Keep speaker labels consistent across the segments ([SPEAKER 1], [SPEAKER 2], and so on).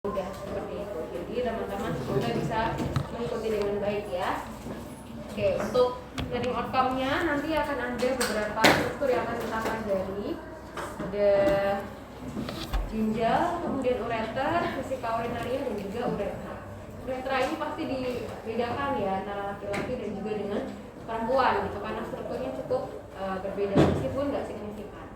[SPEAKER 1] Udah seperti itu. Jadi teman-teman semoga bisa mengikuti dengan baik ya. Oke, untuk learning outcome-nya nanti akan ada beberapa struktur yang akan kita pelajari. Ada ginjal, kemudian ureter, vesika urinaria dan juga uretra. Uretra ini pasti dibedakan ya antara laki-laki dan juga dengan perempuan gitu karena strukturnya cukup berbeda meskipun nggak signifikan.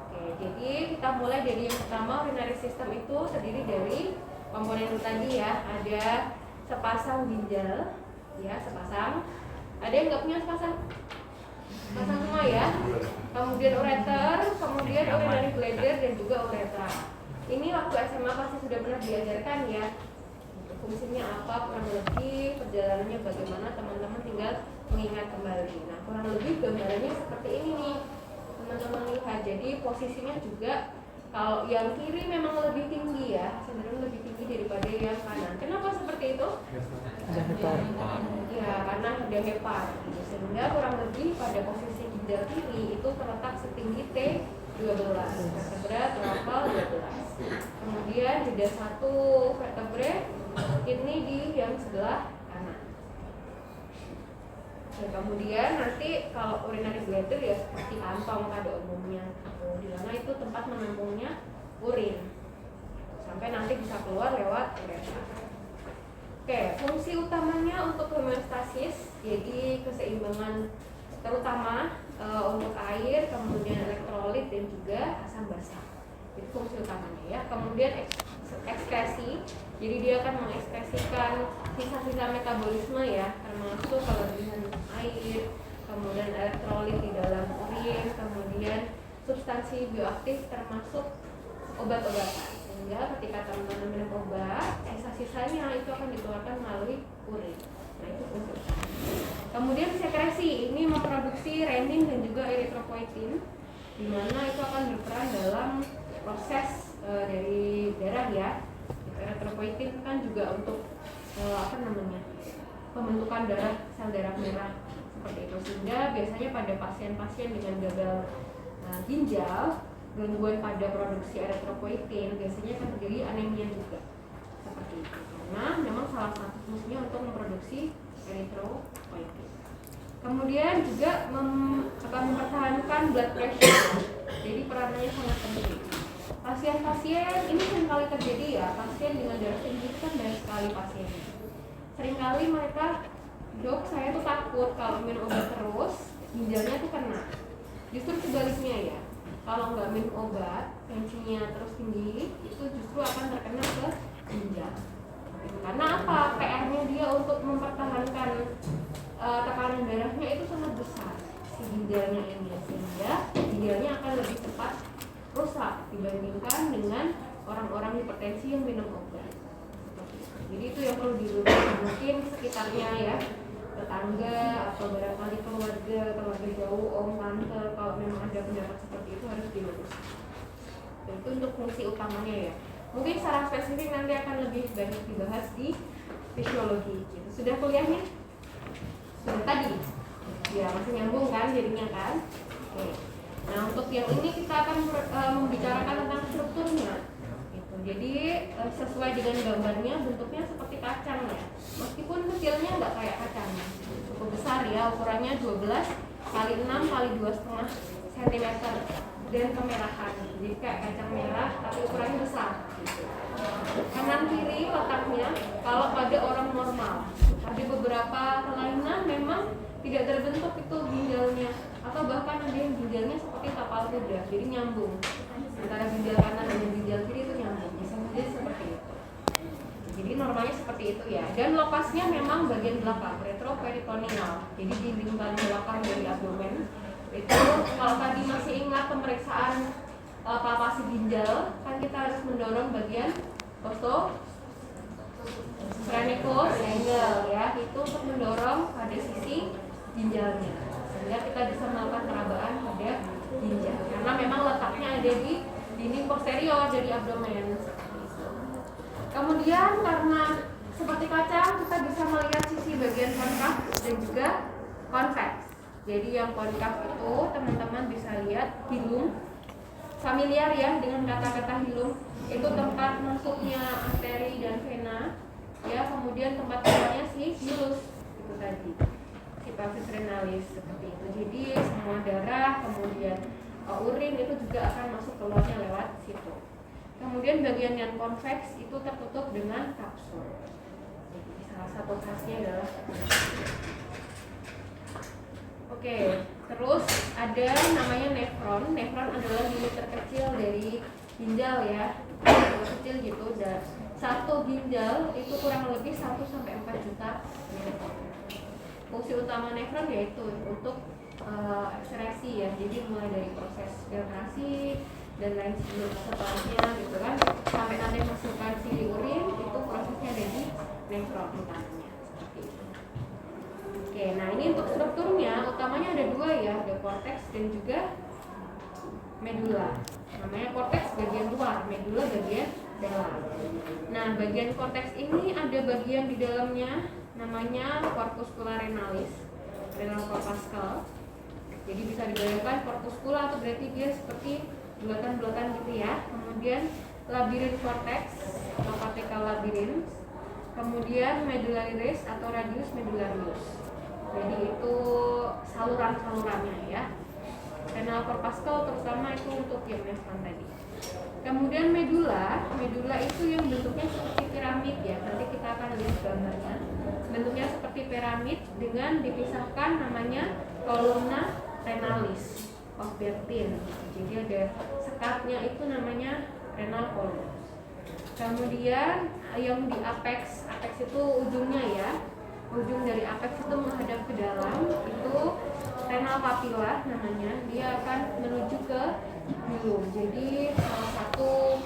[SPEAKER 1] Oke, jadi kita mulai dari yang pertama. Urinary system itu terdiri dari komponen tadi ya, ada sepasang ginjal ya, sepasang. Ada yang nggak punya sepasang? Sepasang semua ya. Kemudian ureter, kemudian urinary bladder dan juga uretra. Ini waktu SMA pasti sudah pernah diajarkan ya. Fungsinya apa kurang lebih, perjalanannya bagaimana, teman-teman tinggal mengingat kembali. Nah, kurang lebih gambarannya seperti ini nih. Teman-teman lihat, jadi posisinya juga kalau yang kiri memang lebih tinggi ya, cenderung lebih tinggi daripada yang kanan. Kenapa seperti itu?
[SPEAKER 2] Ada hepar.
[SPEAKER 1] Ya, karena ada hepar. Sehingga kurang lebih pada posisi ginjal kiri itu terletak setinggi T12, vertebra terapal 12. Kemudian jeda satu vertebrae ini di yang sebelah kanan. Dan kemudian nanti kalau urinary bladder ya seperti kantong pada umumnya, di mana itu tempat menampungnya urin sampai nanti bisa keluar lewat uretra. Oke, fungsi utamanya untuk homeostasis, jadi keseimbangan terutama untuk air, kemudian elektrolit dan juga asam basa. Itu fungsi utamanya ya. Kemudian ekskresi, jadi dia akan mengekspresikan sisa-sisa metabolisme ya, termasuk kelebihan air, kemudian elektrolit di dalam urin, kemudian substansi bioaktif termasuk obat-obatan. Sehingga ketika teman-teman minum obat, sisa-sisanya itu akan dikeluarkan melalui urin. Nah, itu fungsi utama. Kemudian sekresi, ini memproduksi renin dan juga eritropoietin, di mana itu akan berperan dalam proses dari darah ya. Eritropoietin kan juga untuk pembentukan darah, sel darah merah seperti itu. Sehingga biasanya pada pasien-pasien dengan gagal ginjal, gangguan pada produksi eritropoietin, biasanya akan terjadi anemia juga seperti itu. Karena memang salah satu fungsinya untuk memproduksi eritropoietin. Kemudian juga mempertahankan blood pressure. Jadi perannya sangat penting. Pasien-pasien ini seringkali terjadi ya, pasien dengan darah tinggi itu kan banyak sekali pasien. Seringkali mereka, dok saya tuh takut kalau minum obat terus ginjalnya tuh kena. Justru sebaliknya ya, kalau nggak minum obat tensinya terus tinggi itu justru akan terkena ke ginjal. Karena apa? PR-nya dia untuk mempertahankan tekanan darahnya itu sangat besar si ginjalnya ini, sehingga ginjalnya akan lebih cepat rusak dibandingkan dengan orang-orang hipertensi yang minum obat. Jadi itu yang perlu diluruskan, mungkin sekitarnya ya, tetangga atau barangkali keluarga jauh, om, tante, kalau memang ada pendapat seperti itu harus diluruskan. Itu untuk fungsi utamanya ya. Mungkin secara spesifik nanti akan lebih banyak dibahas di fisiologi. Gitu. Sudah kuliahnya? Sudah tadi? Ya masih nyambung kan jadinya kan? Oke. Nah untuk yang ini kita akan membicarakan tentang strukturnya. Gitu. Jadi sesuai dengan gambarnya bentuknya seperti kacang ya. Meskipun kecilnya nggak kayak kacang, cukup besar ya, ukurannya 12 kali 6 kali 2,5 cm dan kemerahan. Jadi kayak kacang merah tapi ukurannya besar. Gitu. Kanan kiri letaknya kalau pada orang normal. Ada beberapa kelainan memang tidak terbentuk itu ginjalnya, atau bahkan ada yang ginjalnya seperti tapal kuda, jadi nyambung antara ginjal kanan dan ginjal kiri itu nyambung, bisa menjadi seperti itu. Jadi normalnya seperti itu ya. Dan lokasnya memang bagian belakang, retroperitoneal, jadi di lingkaran belakang dari abdomen. Itu kalau tadi masih ingat pemeriksaan palpasi ginjal, kan kita harus mendorong bagian costophrenicus angle ya, itu untuk mendorong pada sisi ginjalnya, sehingga kita bisa melakukan perabaan pada ginjal karena memang letaknya ada di dinding posterior dari abdomen. Kemudian karena seperti kacang kita bisa melihat sisi bagian konkav dan juga konveks. Jadi yang konkav itu teman-teman bisa lihat hilum, familiar ya dengan kata-kata hilum, itu tempat masuknya arteri tadi, si pelvis renalis seperti itu. Jadi semua darah kemudian urin itu juga akan masuk keluarnya lewat situ. Kemudian bagian yang konveks itu tertutup dengan kapsul. Jadi salah satu khasnya adalah oke, terus ada namanya nefron. Nefron adalah unit terkecil dari ginjal ya, kecil gitu. Dan satu ginjal itu kurang lebih 1 sampai 4 juta nefron. Fungsi utama nefron yaitu untuk ekstresi ya, jadi mulai dari proses filtrasi dan lain setelahnya gitu kan, sampai nanti masukkan si urin, itu prosesnya ada di nefron utamanya seperti itu. Oke, nah ini untuk strukturnya utamanya ada dua ya, ada korteks dan juga medula. Namanya korteks bagian luar, medula bagian dalam. Nah, bagian korteks ini ada bagian di dalamnya namanya corpuscula renalis, renal corpuscle. Jadi bisa dibayangkan corpuscula itu berarti dia seperti bulatan-bulatan gitu ya. Kemudian labirin cortex atau cortical labyrinth. Kemudian medullary atau radius medullarius. Jadi itu saluran-salurannya ya. Renal corpuscle terutama itu untuk yang nefron tadi. Kemudian medula itu yang bentuknya seperti piramid ya. Nanti kita akan lihat gambarnya. Bentuknya seperti piramid dengan dipisahkan namanya columna renalis of Bertin. Jadi ada sekatnya itu namanya renal column. Kemudian yang di apex itu ujungnya ya. Ujung dari apex itu menghadap ke dalam, itu renal papilla namanya. Dia akan menuju ke hilum. Jadi salah satu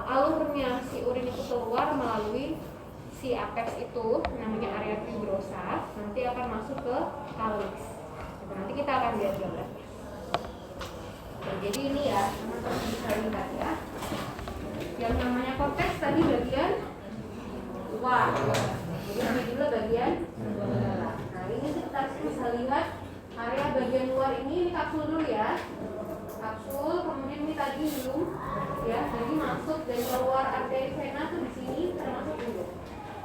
[SPEAKER 1] alurnya si urin itu keluar melalui si apex itu namanya area fibrosa, nanti akan masuk ke calyx. Nanti kita akan lihat gambarnya. Oke, jadi ini ya teman-teman bisa lihat ya. Yang namanya korteks tadi bagian luar. Jadi medula bagian dalam. Nah ini kita bisa lihat area bagian luar ini kapsul dulu ya. Kapsul, kemudian ini tadi hilum ya. Jadi masuk dan keluar arteri vena tuh di sini termasuk hilum.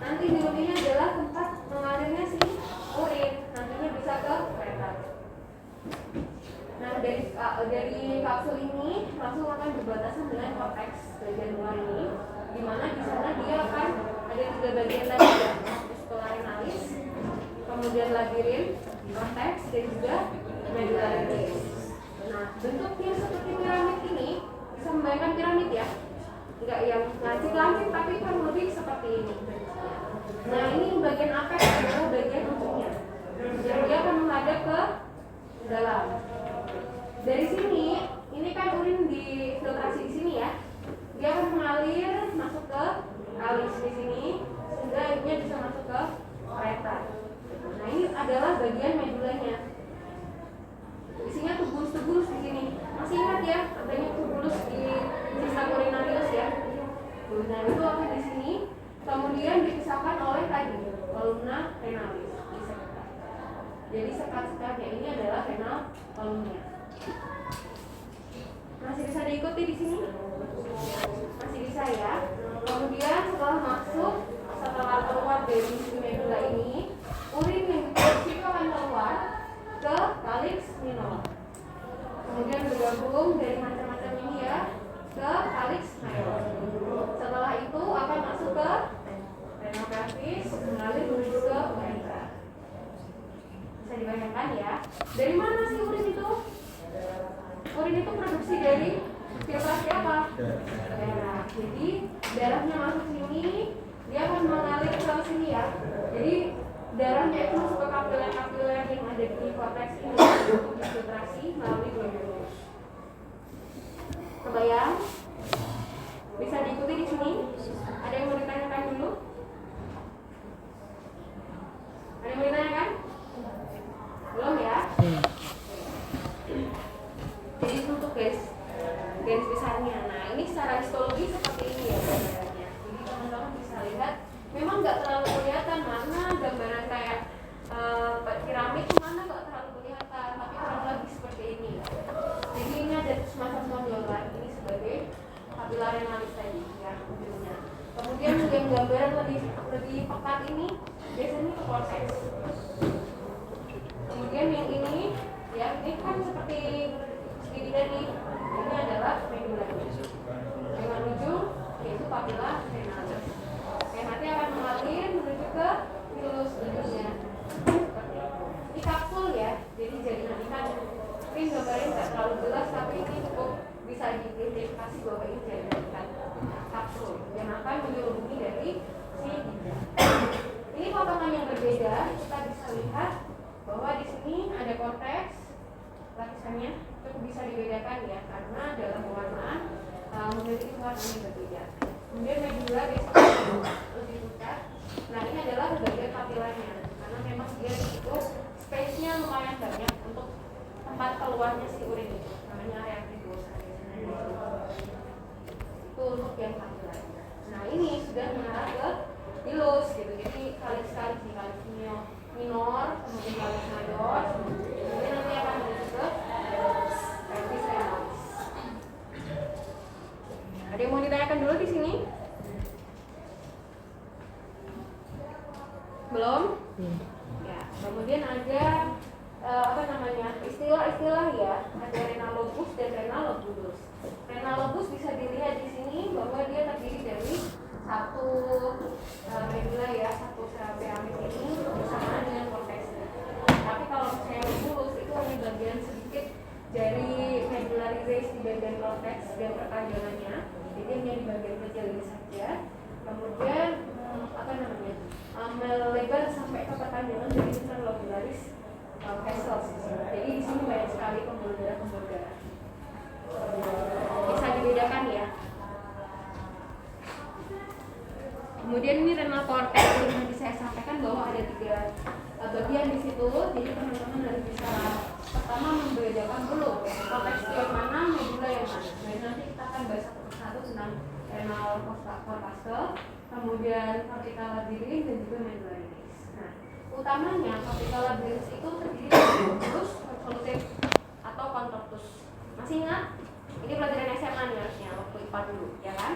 [SPEAKER 1] Nanti hilum ini adalah tempat mengalirnya si urin. Nantinya bisa ke ureter. Nah dari kapsul ini langsung akan berbatasan dengan korteks bagian luar ini, di mana di sana dia akan ada 3 bagian tadi ya, corpuscula renalis, kemudian labirin, korteks dan juga medullary. Nah bentuknya seperti piramid ini, bisa membayangkan piramid ya, enggak yang lancip-lancip tapi kan lebih seperti ini. Nah ini bagian apex adalah bagian ujungnya, jadi dia akan menghadap ke dalam. Dari sini, ini kan urin difiltrasi di sini ya. Dia akan mengalir masuk ke calyx di sini, sehingga akhirnya bisa masuk ke ureter. Nah ini adalah bagian medulanya. Isinya tubulus-tubulus di sini. Masih ingat ya, adanya tubulus di sistem urinarius ya. Nah itu akan di sini, kemudian dipisahkan oleh tadi columna renalis. Jadi sekat-sekatnya ini adalah renal columnnya. Masih bisa diikuti di sini? Masih bisa ya. Kemudian setelah keluar dari medula ini, urin yang diproduksi itu akan keluar ke calyx minor. Kemudian bergabung dari macam-macam ini ya ke calyx major. Setelah itu akan masuk ke renal pelvis, mengalir menuju ke ureter. Bisa dibayangkan ya. Dari mana sih urin itu? Urin itu produksi dari filtrasi apa? Darah. Jadi darahnya masuk sini, dia akan mengalir ke sini ya. Jadi darahnya itu masuk ke kapiler-kapiler yang ada di korteks ini untuk difiltrasi melalui glomerulus. Kebayang? Bisa diikuti di sini? Ada yang mau ditanyakan dulu? Ada yang mau ditanyakan? Belum ya? Jadi untuk garis besarnya. Nah ini secara histologi seperti ini ya gambarannya. Jadi teman-teman bisa lihat, memang nggak terlalu kelihatan mana gambaran kayak piramid mana nggak terlalu kelihatan, tapi kurang lebih seperti ini. Jadi ini ada semacam modelan ini sebagai capillary renalis tadi ya. Kemudian yang gambaran lebih pekat ini biasanya ke konteks. Kemudian yang ini ya, ini kan seperti segitiga nih. Ini adalah medula dengan ujung yaitu papilla renalis. Yang nanti akan mengalir menuju ke hilus ujungnya. Ini kapsul ya, jadi jaringan ikan. Ini gambarnya tidak terlalu jelas, tapi ini cukup bisa diidentifikasi bahwa ini jaringan ikan kapsul yang akan menyelubungi dari si ginjal. Ini potongan yang berbeda, kita bisa lihat bahwa di sini ada konteks lapisannya cukup bisa dibedakan ya, karena dalam warna memiliki warna yang berbeda. Kemudian medula biasanya lebih pucat. Nah, ini adalah bagian papilanya, karena memang dia cukup space-nya lumayan banyak untuk tempat keluarnya si urin itu, namanya area tubusa. Itu untuk yang papilanya. Nah, ini sudah mengarah ke hilus gitu, jadi kalis-kalis nih, kalis minor, kemudian kalis mayor, kemudian nanti akan menuju ke pelvis renalis. Ada yang mau ditanyakan dulu di sini? Belum? Ya. Kemudian ada istilah-istilah ya. Ada renal lobus dan renal lobulus. Renal lobus bisa dilihat di sini bahwa dia terdiri dari satu medula ya, satu sel piramid ini bersamaan dengan korteksnya. Tapi kalau misalnya lobulus itu hanya bagian sedikit dari medullary rays di bagian korteks dan perpanjangannya. Jadi hanya di bagian kecil ini saja. Kemudian melebar sampai ke perpanjangan dari interlobularis vessels. Jadi di sini banyak sekali pembuluh darah. Bisa dibedakan ya. Kemudian ini renal cortex yang tadi saya sampaikan bahwa ada 3 bagian di situ. Jadi teman-teman harus bisa pertama membedakan dulu cortex yang mana, medula yang mana. Nah, nanti kita akan bahas satu tentang renal corpuscle, kemudian cortical labyrinth dan juga medullary rays. Nah, utamanya cortical labyrinth itu terdiri dari lobulus, convolutive atau contortus. Masih ingat? Ini pelajaran SMA nih harusnya waktu IPA dulu, ya kan?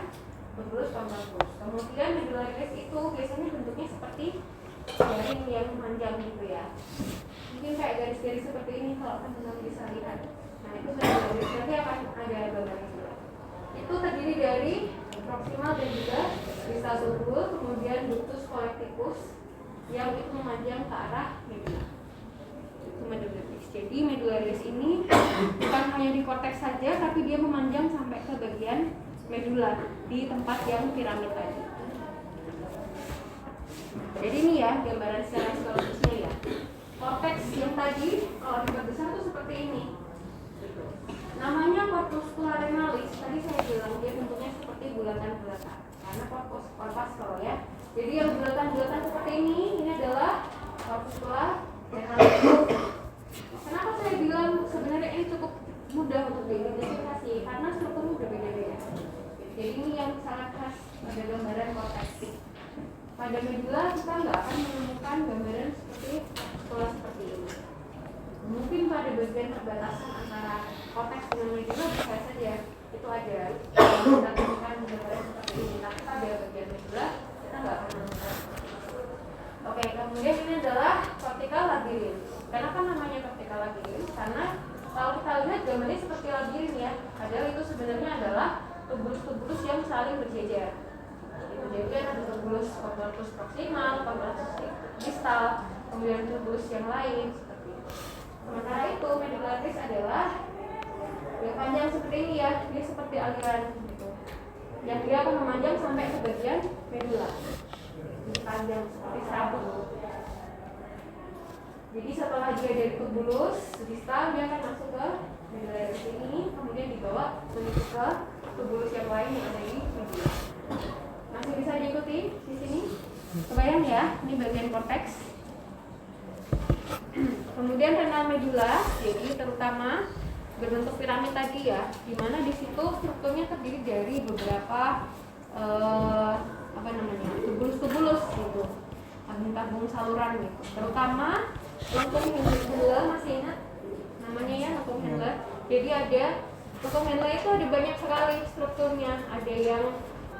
[SPEAKER 1] Lobulus, contortus. Kemudian medullary rays itu biasanya bentuknya seperti jaring yang panjang gitu ya. Mungkin kayak garis-garis seperti ini kalau teman-teman bisa lihat. Nah, itu medullary rays. Nanti akan ada gambarnya juga. Itu terdiri dari proximal dan juga distal tubul, kemudian ductus collecticus yang itu memanjang ke arah medula. Itu medullary rays. Jadi medullary rays ini bukan hanya di korteks saja, tapi dia memanjang sampai ke bagian medula di tempat yang piramid tadi. Jadi ini ya gambaran secara psikologisnya ya. Korteks yang tadi kalau diperbesar itu seperti ini. Namanya corpuscula renalis. Tadi saya bilang dia bentuknya seperti bulatan-bulatan karena corpuscle ya. Jadi yang bulatan-bulatan seperti ini adalah corpuscula renalis. Kenapa saya bilang sebenarnya ini cukup mudah untuk diidentifikasi karena strukturnya berbeda-beda. Jadi ini yang sangat khas pada gambaran korteks. Pada medula kita nggak akan menemukan gambaran seperti pola seperti ini. Mungkin pada bagian perbatasan antara korteks dengan medula bisa saja itu ada kita temukan gambaran seperti ini. Tapi pada bagian medula kita nggak akan menemukan. Oke, kemudian ini adalah cortical labyrinth. Kenapa namanya cortical labyrinth? Karena kalau kita lihat gambarnya seperti labirin ya. Padahal itu sebenarnya adalah tubulus-tubulus yang saling berjejer. Jadi kan ada tubulus contortus proximal, contortus distal, kemudian tubulus yang lain seperti itu. Sementara itu medullary rays adalah yang panjang seperti ini ya, dia seperti aliran gitu. Yang dia akan memanjang sampai ke bagian medula. Ini panjang seperti sabuk. Jadi setelah dia dari tubulus distal dia akan masuk ke medullary rays ini, kemudian dibawa menuju ke tubulus yang lain yang ada di medula. Masih bisa diikuti di sini? Kebayang ya, ini bagian korteks. Kemudian renal medula, jadi terutama berbentuk piramid tadi ya, di mana di situ strukturnya terdiri dari beberapa tubulus-tubulus gitu, tabung-tabung saluran gitu. Terutama lengkung Henle, masih ingat namanya ya, lengkung Henle. Jadi ada lengkung Henle itu ada banyak sekali strukturnya, ada yang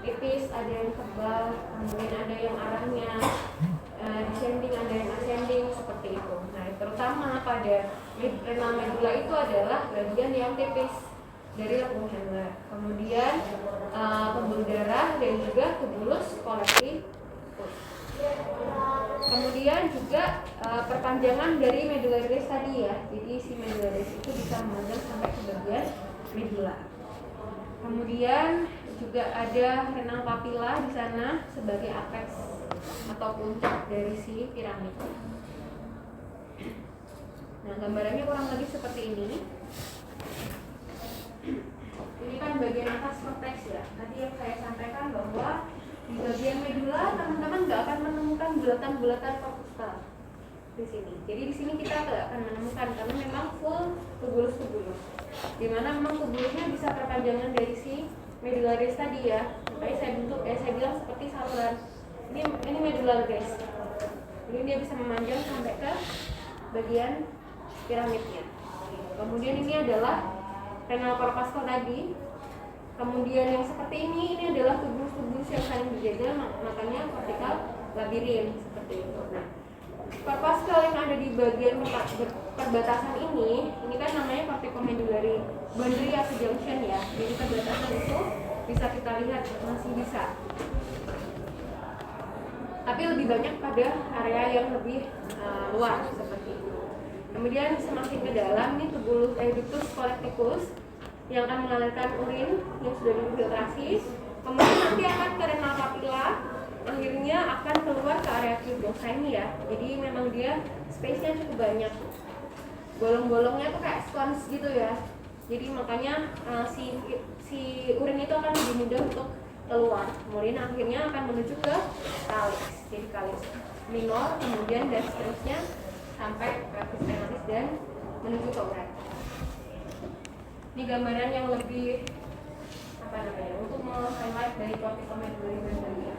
[SPEAKER 1] tipis, ada yang tebal, kemudian ada yang arahnya descending, ada yang ascending, seperti itu. Nah, terutama pada renal medula itu adalah bagian yang tipis dari lekung Henle. Kemudian pembuluh darah dan juga tubulus kolektifus. Kemudian juga perpanjangan dari medullaris tadi ya. Jadi si medullaris itu bisa memanjang sampai ke bagian medula. Kemudian juga ada renal papilla di sana sebagai apex atau puncak dari si piramid. Nah, gambarannya kurang lebih seperti ini. Ini kan bagian atas korteks ya. Tadi yang saya sampaikan bahwa di bagian medula teman-teman nggak akan menemukan bulatan-bulatan korpuskel di sini. Jadi di sini kita nggak akan menemukan karena memang full tubulus-tubulus. Dimana memang tubulusnya bisa perpanjangan dari si medullaris tadi ya. Makanya saya bilang seperti saluran. Ini medullaris. Jadi dia bisa memanjang sampai ke bagian piramidnya. Kemudian ini adalah renal corpuscle tadi. Kemudian yang seperti ini adalah tubulus-tubulus yang saling berjajar, makanya vertikal labirin seperti itu. Nah, corpuscle yang ada di bagian perbatasan ini kan namanya corticomedullary boundary of junction ya. Jadi perbatasan itu bisa kita lihat masih bisa. Tapi lebih banyak pada area yang lebih luar seperti itu. Kemudian semakin ke dalam nih ductus collecticus yang akan mengalirkan urin yang sudah difiltrasi, kemudian nanti akan ke renal papilla, akhirnya akan keluar ke area fibrosa ini ya. Jadi memang dia space-nya cukup banyak, bolong-bolongnya tuh kayak scones gitu ya. Jadi makanya si urin itu akan lebih mudah untuk keluar, kemudian akhirnya akan menuju ke calyx, jadi calyx minor, kemudian dan seterusnya sampai ke venalis dan menuju ke ureter. Ini gambaran yang lebih untuk meng-highlight dari corticomedullary boundary.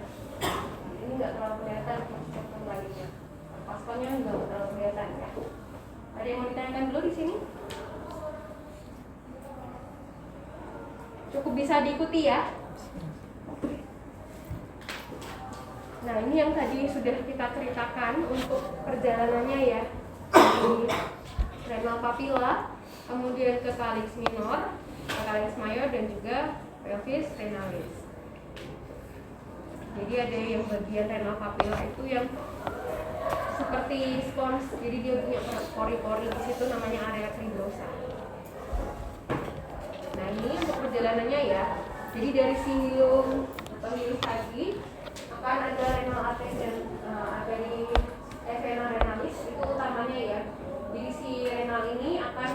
[SPEAKER 1] Ini nggak terlalu kelihatan struktur lainnya, pastelnya nggak terlalu kelihatan ya. Ada yang mau ditanyakan dulu di sini? Cukup bisa diikuti ya. Nah, ini yang tadi sudah kita ceritakan untuk perjalanannya ya, dari renal papilla, kemudian ke calyx minor, ke calyx mayor, dan juga pelvis renalis. Jadi ada yang bagian renal papilla itu yang seperti spons, jadi dia punya pori-pori di situ, namanya area fibrosa. Nah, ini untuk perjalanannya ya. Jadi dari hilum atau hilus tadi akan ada renal artery dan vena renalis itu utamanya ya. Jadi si renal ini akan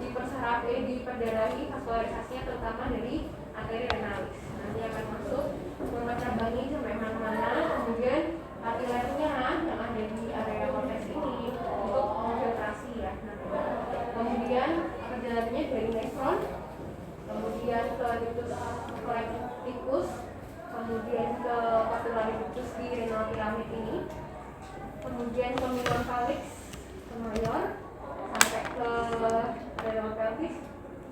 [SPEAKER 1] diperdarahi vaskularisasinya terutama dari arteri renalis. Nanti akan masuk mencabangi sampai mana-mana, kemudian kapilernya yang ada di area korteks ini untuk memfiltrasi ya. Kemudian perjalanannya dari nefron, kemudian ke ductus collecticus, kemudian ke capillary ductus di renal piramid ini, kemudian ke minor calyx, ke mayor, sampai ke renal pelvis,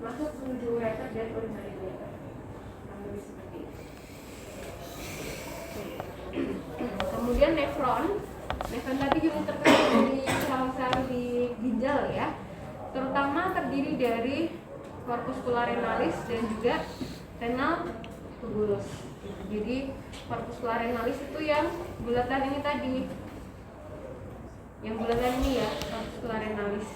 [SPEAKER 1] masuk menuju ureter dan urinary bladder. Seperti itu. Kemudian nefron tadi juga terkait dari sel-sel di ginjal ya, terutama terdiri dari corpuscula renalis dan juga renal tubulus. Jadi corpuscula renalis itu yang bulatan ini tadi, yang bulatan ini ya, corpuscula renalis.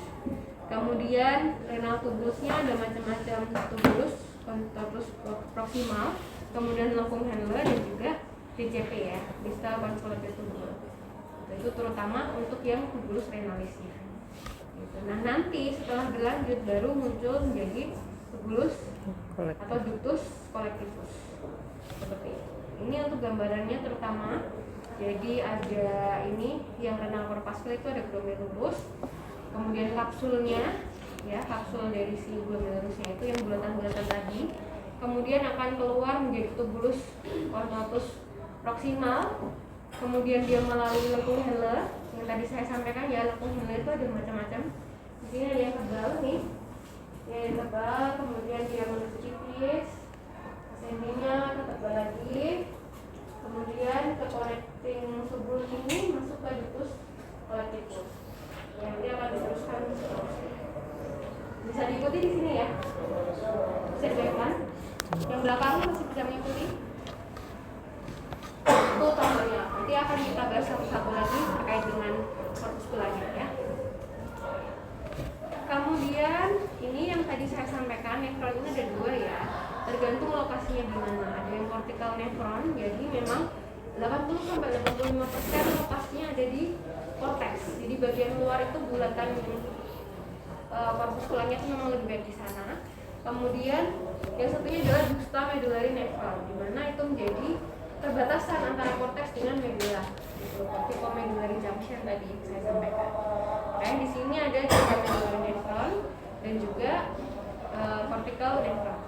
[SPEAKER 1] Kemudian renal tubulusnya ada macam-macam tubulus, contortus proximal, kemudian lengkung Henle dan juga DCP ya, distal consolidated tubulus. Itu terutama untuk yang tubulus renalisnya. Gitu. Nah, nanti setelah berlanjut baru muncul menjadi tubulus atau ductus collecticus. Seperti itu. Ini untuk gambarannya terutama. Jadi ada ini yang renal corpuscle itu ada glomerulus, kemudian kapsulnya ya, kapsul dari si glomerulusnya itu yang bulatan-bulatan tadi, kemudian akan keluar menjadi tubulus contortus proximal, kemudian dia melalui lengkung Henle yang tadi saya sampaikan ya. Lengkung Henle itu ada macam-macam. Di sini ada yang tebal nih, yang tebal, kemudian dia menuju tipis, Sendinya kita tebal lagi. Kemudian ke connecting subul ini masuk ke ductus collecticus. Nanti akan diteruskan seterusnya. Bisa diikuti di sini ya. Bisa dibayangkan? Yang belakang masih bisa mengikuti? Itu tambahnya. Nanti akan kita bahas satu-satu lagi terkait dengan korpuskulanya ya. Kemudian ini yang tadi saya sampaikan, nefron ini ada dua ya, tergantung lokasinya di mana. Ada yang cortical nefron, jadi memang 80-85% lokasinya ada di cortex. Jadi bagian luar itu bulatan korpuskulanya itu memang lebih baik di sana. Kemudian yang satunya adalah juxta medullary nefron, di mana itu menjadi perbatasan antara cortex dengan medulla. Cortical medullary junction tadi saya sampaikan. Di sini ada juxta medullary nefron dan juga cortical nefron.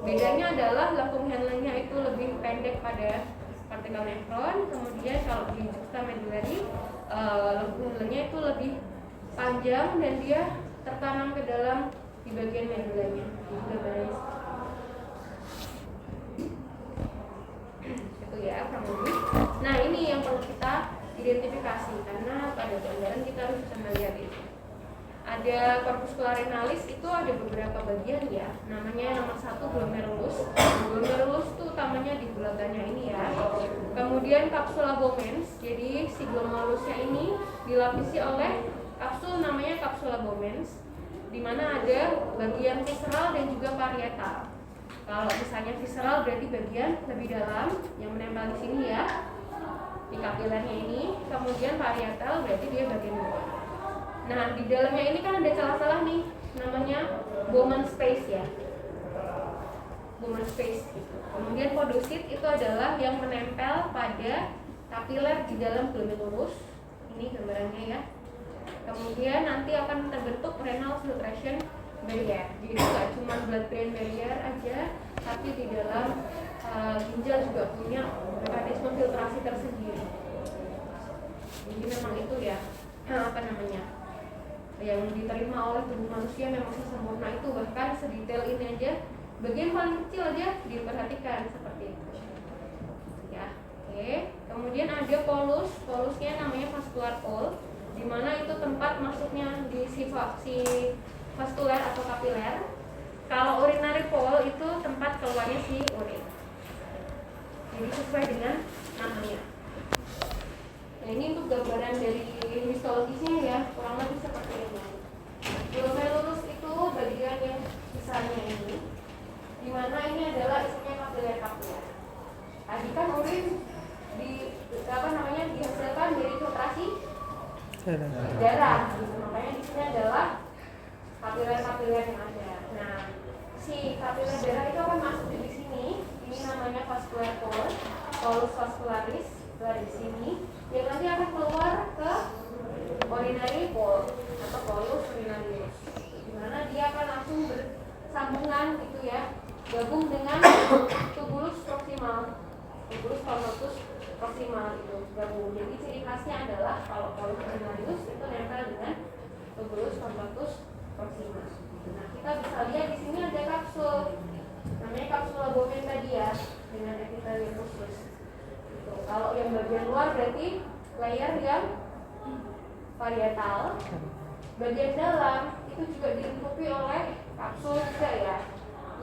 [SPEAKER 1] Bedanya adalah locum handlingnya itu lebih pendek pada cortical nefron, kemudian kalau di juxta medullary locum handlingnya itu lebih panjang dan dia tertanam ke dalam di bagian medullanya. Itu ya kurang lebih. Nah ini yang perlu kita identifikasi karena pada gambaran kita harus bisa melihat itu. Ada corpuscular renalis itu ada beberapa bagian ya. Namanya nomor 1 glomerulus. Glomerulus itu utamanya di bulatannya ini ya. Kemudian capsula Bowmans. Jadi si glomerulusnya ini dilapisi oleh kapsul namanya capsula Bowmans, di mana ada bagian visceral dan juga parietal. Kalau misalnya visceral berarti bagian lebih dalam yang menempel di sini ya, di kapilernya ini. Kemudian parietal berarti dia bagian bawah. Nah di dalamnya ini kan ada celah-celah nih, namanya Bowman space ya, Bowman space gitu. Kemudian podosit itu adalah yang menempel pada kapiler di dalam glomerulus. Ini gambarannya ya. Kemudian nanti akan terbentuk renal filtration barrier. Jadi nggak cuma blood brain barrier aja, tapi di dalam ginjal juga punya mekanisme filtrasi tersendiri. Jadi memang itu ya, apa namanya, yang diterima oleh tubuh manusia memang sesempurna itu, bahkan sedetail ini aja, bagian paling kecil aja diperhatikan seperti itu. Ya, oke. Kemudian ada polusnya namanya vascular pole, di mana itu tempat masuknya di si vaskular atau kapiler. Kalau urinary pole itu tempat keluarnya si urin. Jadi sesuai dengan namanya. Nah ini untuk gambaran dari histologisnya ya, kurang lebih seperti ini. Glomerulus itu bagian yang sisanya ini, di mana ini adalah isinya kapiler-kapiler. Tadi kan urin dihasilkan dari filtrasi darah, gitu. Makanya di sini adalah kapiler-kapiler yang ada. Nah, si kapiler darah itu akan masuk di sini. Ini namanya vascular pole, polus vascularis, itu ada di sini. Yang nanti akan keluar ke urinary pole atau polus urinarius, di mana dia akan langsung bersambungan gitu ya, gabung dengan tubulus proximal, tubulus convolutus proximal itu gabung. Jadi ciri khasnya adalah kalau polus urinarius itu nempel dengan tubulus convolutus proximal. Nah kita bisa lihat di sini ada kapsul, namanya kapsula Bowman tadi ya, dengan epithelium khusus. Kalau yang bagian luar berarti layer yang parietal. Bagian dalam itu juga dilingkupi oleh kapsul juga ya,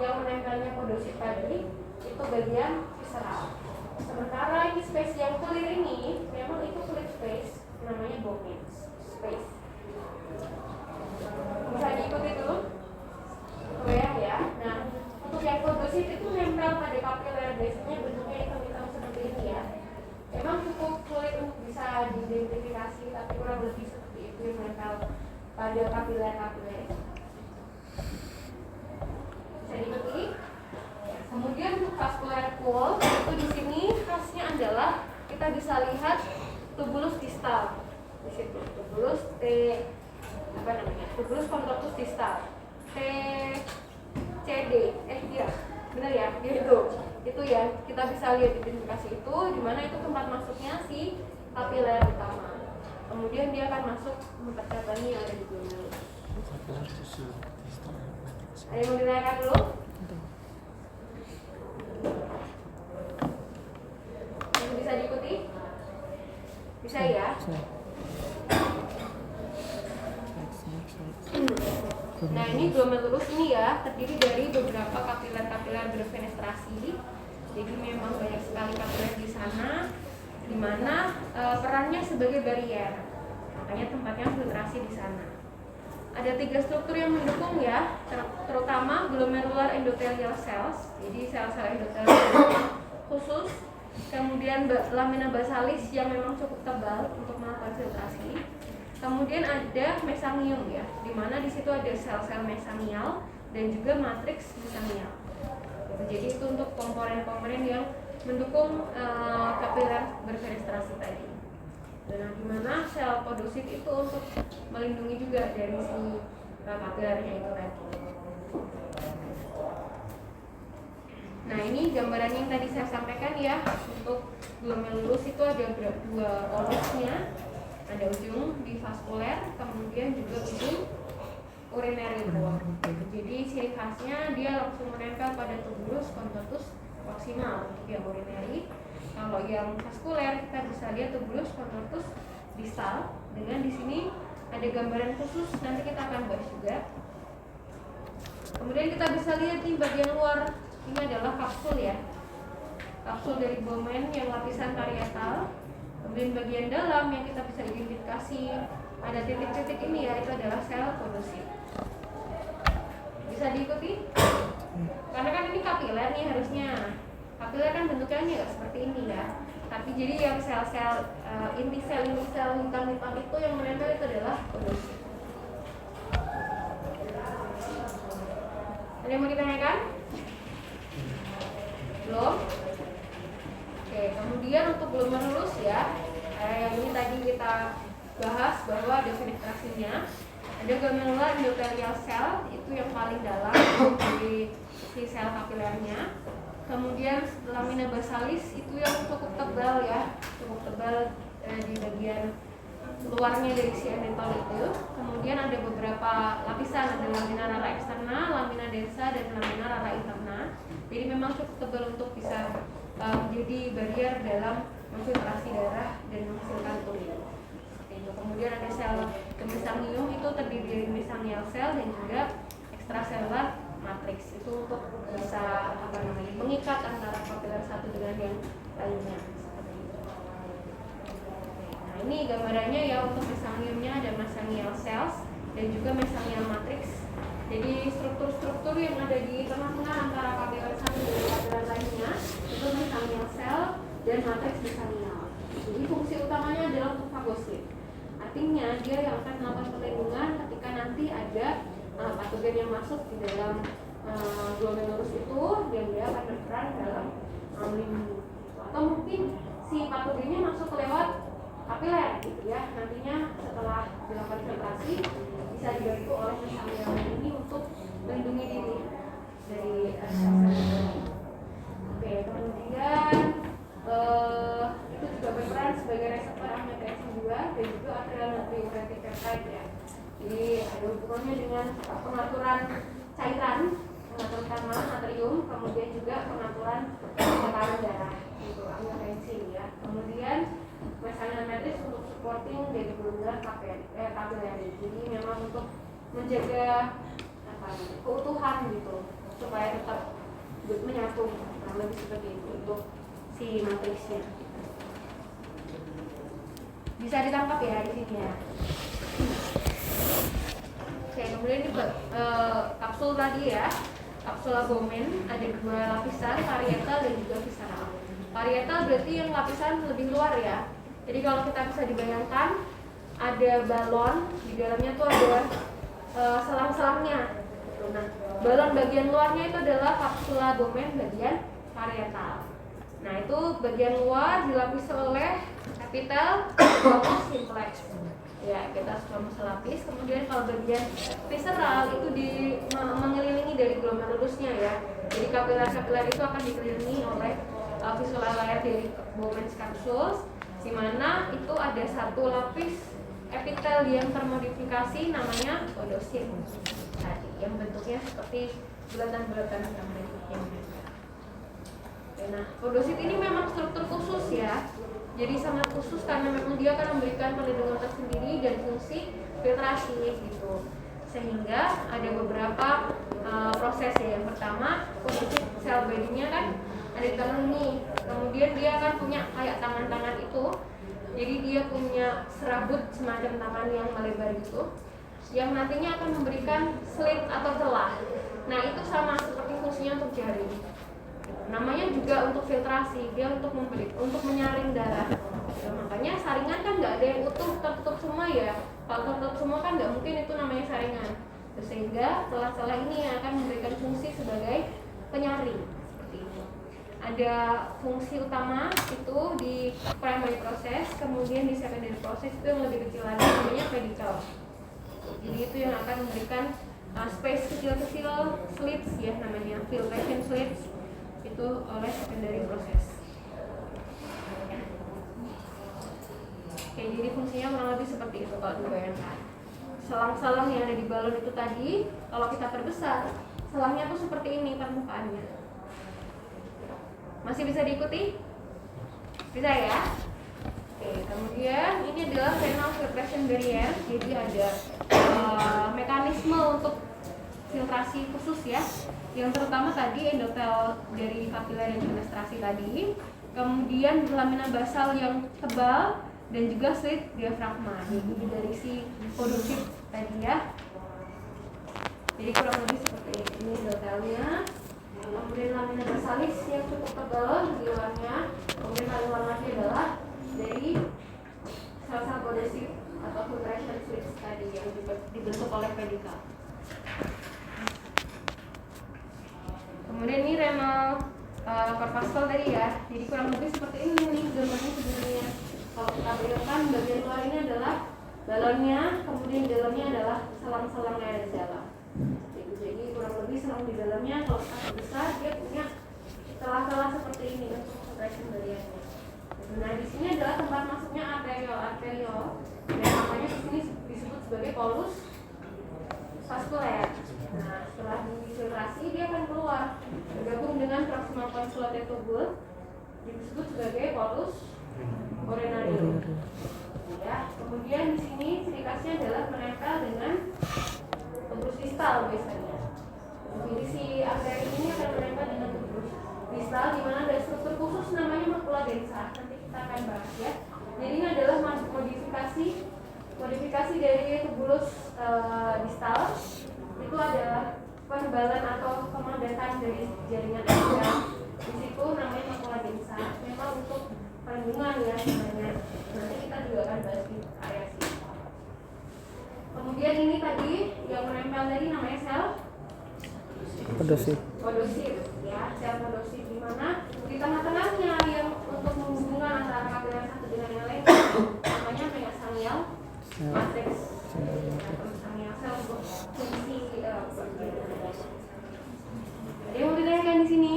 [SPEAKER 1] yang menempelnya podosit tadi itu bagian visceral. Sementara ini space yang clear ini memang itu clear space, namanya Bowman space. Bisa diikuti dulu, goyang ya. Nah untuk yang podosit itu nempel pada kapiler, biasanya bentuknya hitam-hitam seperti ini ya. Memang cukup sulit untuk bisa diidentifikasi, tapi kurang lebih seperti itu yang menempel pada kapiler-kapiler. Bisa diikuti. Kemudian untuk vascular pole itu di sini khasnya adalah kita bisa lihat tubulus distal di situ, tubulus tubulus convolutus distal, TCD, iya benar ya, itu ya kita bisa lihat identifikasi itu, di mana itu tempat masuknya si kapiler utama. Kemudian dia akan masuk mempercabangnya yang ada di glomerulus. Ada yang mau ditanyakan dulu? Bisa ya? Nah, ini glomerulus ini ya terdiri dari beberapa kapiler-kapiler berfenestrasi. Jadi memang banyak sekali kapiler di sana, di mana perannya sebagai barier. Makanya tempatnya filtrasi di sana. Ada 3 struktur yang mendukung ya, terutama glomerular endothelial cells. Jadi sel-sel endothelial khusus. Kemudian lamina basalis yang memang cukup tebal untuk melakukan filtrasi. Kemudian ada mesangium ya, di mana di situ ada sel-sel mesangial dan juga matriks mesangial. Jadi itu untuk komponen-komponen yang mendukung kapiler berfenestrasi tadi. Nah, di mana sel podosit itu untuk melindungi juga dari si kapilernya itu tadi. Nah, ini gambaran yang tadi saya sampaikan ya. Untuk glomerulus itu ada 2 konusnya. Ada ujung di vaskuler, kemudian juga ujung uriner itu. Jadi ciri khasnya dia langsung menempel pada tubulus contortus proximal untuk yang urinary. Kalau yang vaskuler kita bisa lihat tubulus contortus distal. Dengan di sini ada gambaran khusus, nanti kita akan bahas juga. Kemudian kita bisa lihat di bagian luar, ini adalah kapsul ya. Kapsul dari Bowman yang lapisan parietal. Kemudian bagian dalam yang kita bisa identifikasi ada titik-titik ini ya, itu adalah sel podosit. Bisa diikuti? Karena kan ini kapiler nih harusnya. Kapiler kan bentuknya nggak seperti ini ya. Tapi jadi yang sel-sel inti sel hitam-hitam itu yang menempel itu adalah podosit. Ada yang mau ditanyakan? Belum? Oke, kemudian untuk glomerulus ya, yang ini tadi kita bahas bahwa ada penetrasinya. Ada glomerular endothelial cell, itu yang paling dalam dari si sel kapilernya. Kemudian lamina basalis itu yang cukup tebal ya, cukup tebal di bagian luarnya dari si endotel itu. Kemudian ada beberapa lapisan, ada lamina rara eksterna, lamina densa, dan lamina rara interna. Jadi memang cukup tebal untuk bisa menjadi barier dalam memfiltrasi darah dan menghasilkan tubuh. Kemudian ada sel mesangium, itu terdiri dari mesangial sel dan juga ekstraselular matriks. Itu untuk bisa mengikat antara kapiler satu dengan yang lainnya. Nah, ini gambarannya ya, untuk mesangiumnya ada mesangial cells dan juga mesangial matriks. Jadi struktur-struktur yang ada di tengah-tengah antara kapiler satu dan kapiler lainnya itu mesangial sel dan matriks mesangial. Jadi fungsi utamanya adalah untuk fagosit. Artinya dia yang akan melakukan perlindungan ketika nanti ada patogen yang masuk di dalam glomerulus itu, dan dia akan berperan dalam melindungi. Atau mungkin si patogennya masuk lewat kapiler gitu ya. Nantinya setelah dilakukan filtrasi bisa dibantu oleh mesangial ini untuk melindungi diri dari Oke, kemudian itu juga berperan sebagai reseptor angiotensin 2 dan juga arterial natriuretic peptide ya. Jadi ada hubungannya dengan pengaturan cairan, pengaturan natrium, kemudian juga pengaturan tekanan darah gitu, angiotensin ya. Kemudian mesangial matrix untuk supporting dari glomerular capillary. Jadi memang untuk menjaga keutuhan gitu supaya tetap menyatu, lebih seperti itu untuk si matriksnya. Bisa ditangkap ya di sini ya. Oke, kemudian ini kapsul tadi ya, kapsul Bowman ada 2 lapisan, parietal dan juga visceral. Parietal berarti yang lapisan lebih luar ya. Jadi kalau kita bisa dibayangkan ada balon, di dalamnya tuh ada selang-selangnya. Nah, balon bagian luarnya itu adalah kapsula Bowman bagian parietal. Nah, itu bagian luar dilapisi oleh epitel simplex. Ya, kita sudah selapis. Kemudian kalau bagian visceral itu mengelilingi dari glomerulusnya ya. Jadi kapiler-kapiler itu akan dikelilingi oleh visual layer dari Bowman capsules, di mana itu ada satu lapis epitel yang termodifikasi namanya podosit tadi, yang bentuknya seperti bulatan-bulatan hitam berikutnya. Nah, podosit ini memang struktur khusus ya. Jadi sangat khusus karena memang dia akan memberikan perlindungan tersendiri dan fungsi filtrasi gitu. Sehingga ada beberapa proses ya. Yang pertama, posisi sel body-nya kan ada di tangan ini. Kemudian dia akan punya kayak tangan-tangan itu. Jadi dia punya serabut semacam tangan yang melebar gitu, yang nantinya akan memberikan slit atau celah. Nah itu sama seperti fungsinya untuk jaring. Namanya juga untuk filtrasi, dia untuk menyaring darah. Ya, makanya saringan kan nggak ada yang utuh tertutup semua ya. Kalau tertutup semua kan nggak mungkin itu namanya saringan. Sehingga celah-celah ini yang akan memberikan fungsi sebagai penyaring. Seperti itu. Ada fungsi utama itu di primary proses, kemudian di secondary proses itu yang lebih kecil lagi namanya pedicle. Jadi itu yang akan memberikan space kecil-kecil slits ya namanya filtration slits itu oleh secondary proses. Oke, jadi fungsinya kurang lebih seperti itu kalau dibayangkan. Selang-selang yang ada di balon itu tadi, kalau kita perbesar, selangnya tuh seperti ini permukaannya. Masih bisa diikuti? Bisa ya? Oke, kemudian ini adalah renal filtration barrier. Jadi ada mekanisme untuk filtrasi khusus ya. Yang terutama tadi endotel dari kapiler yang fenestrasi tadi, kemudian lamina basal yang tebal dan juga slit diafragma. Jadi dari si podocyte tadi ya. Jadi kurang lebih seperti ini endotelnya. Kemudian lamina basalis yang cukup tebal di luarnya. Kemudian paling warnanya adalah dari sel-sel podocyte atau filtration slits tadi yang dibentuk oleh pedicle. Kemudian ini renal corpuscle tadi ya. Jadi kurang lebih seperti ini nih gambarnya sebelumnya. Kalau kita bayangkan bagian luar ini adalah balonnya, kemudian di dalamnya adalah selang-selang yang ada di dalam. Jadi kurang lebih selang di dalamnya kalau kita besar dia punya celah-celah seperti ini untuk filtration barriernya. Nah di sini adalah tempat masuknya arteriol dan namanya di sini disebut sebagai polus vasculer. Nah setelah difiltrasi dia akan keluar bergabung dengan proximal convoluted tubule disebut sebagai polus urinarium. Ya, kemudian di sini ciri khasnya adalah menempel dengan tuberus distal biasanya. Jadi si arteri ini akan menempel dengan tuberus distal di mana ada struktur khusus namanya makula densa. Nanti kita akan bahas ya. Jadi ini adalah modifikasi dari tubulus distal. Itu adalah penebalan atau pemadatan dari jaringan epidel. Di situ namanya makula densa. Memang untuk perlindungan ya sebenarnya. Nanti kita juga akan bahas di area sini. Kemudian ini tadi yang menempel tadi namanya sel podosit ya, sel podosit di mana di tengah-tengahnya yang untuk menghubungkan antara kapiler satu dengan yang lain namanya megasangial matrix. Megasangial sel untuk fungsi ada yang mau ditanyakan di sini?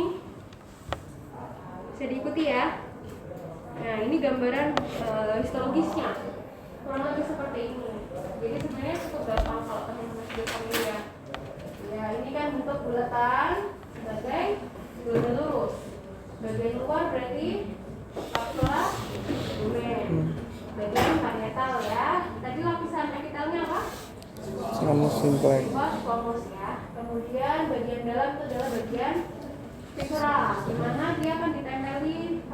[SPEAKER 1] Bisa diikuti ya. Nah ini gambaran histologisnya kurang lebih seperti ini. Jadi sebenarnya cukup gampang kalau teman-teman sudah familiar. Ya ini kan bentuk bulatan sebagai bulatan lurus. Bagian luar berarti kapsula lumen. Bagian parietal ya. Tadi lapisan epitelnya apa?
[SPEAKER 2] Squamous simplex.
[SPEAKER 1] Squamous ya. Kemudian bagian dalam itu adalah bagian visceral, di mana dia akan ditempeli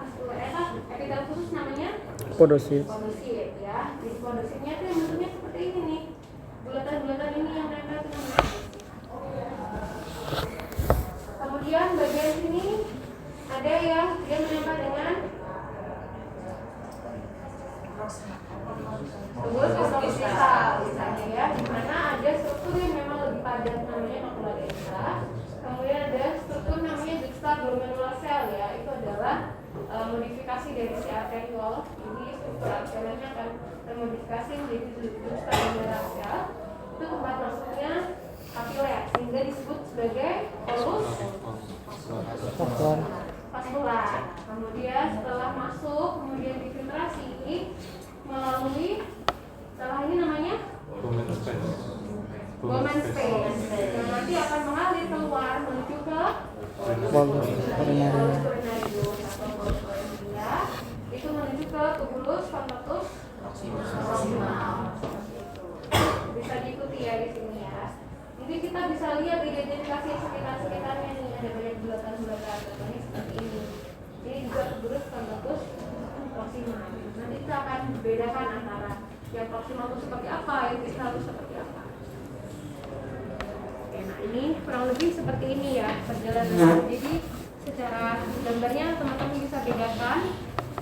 [SPEAKER 1] epitel khusus namanya
[SPEAKER 2] Podosit.
[SPEAKER 1] Podosit ya. Di podositnya itu yang bentuknya seperti ini nih. Bulatan-bulatan ini yang nempel itu namanya. Kemudian bagian sini ada yang dia menempel dengan tubulus distal misalnya ya, di mana ada struktur yang memang lebih padat namanya makula densa. Kemudian ada struktur namanya juxtaglomerular cell ya, itu adalah modifikasi dari si arteriol. Jadi struktur arteriolnya akan termodifikasi menjadi juxtaglomerular cell. Itu tempat masuknya kapiler sehingga disebut sebagai polus vascular. Kemudian setelah masuk, kemudian difiltrasi melalui setelah ini namanya Bowman space. Yang nanti akan mengalir keluar menuju ke polus urinarium atau polus urinarium. Itu menuju ke tubulus contortus proximal. Seperti itu. Bisa diikuti ya di sini ya. Mungkin kita bisa lihat identifikasi sekitar-sekitarnya nih, ada banyak bulatan-bulatan contohnya seperti ini. Ini juga tubulus contortus proximal. Nanti kita akan bedakan antara yang proximal itu seperti apa, yang distal itu seperti apa. Oke, nah ini kurang lebih seperti ini ya perjalanan. Jadi secara gambarnya teman-teman bisa bedakan.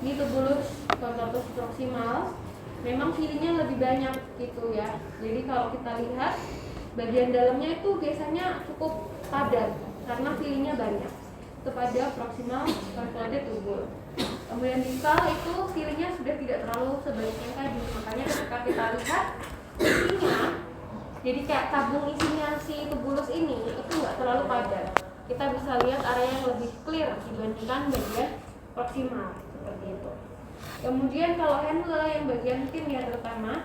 [SPEAKER 1] Ini tubulus contortus proximal. Memang filinya lebih banyak gitu ya. Jadi kalau kita lihat bagian dalamnya itu biasanya cukup padat karena filinya banyak. Itu pada proximal convoluted tubule. Kemudian distal itu filinya sudah tidak terlalu sebanyak yang tadi. Makanya ketika kita lihat isinya, jadi kayak tabung isinya si tubulus ini itu nggak terlalu padat. Kita bisa lihat area yang lebih clear dibandingkan bagian proximal seperti itu. Kemudian kalau Henle yang bagian tin ya terutama,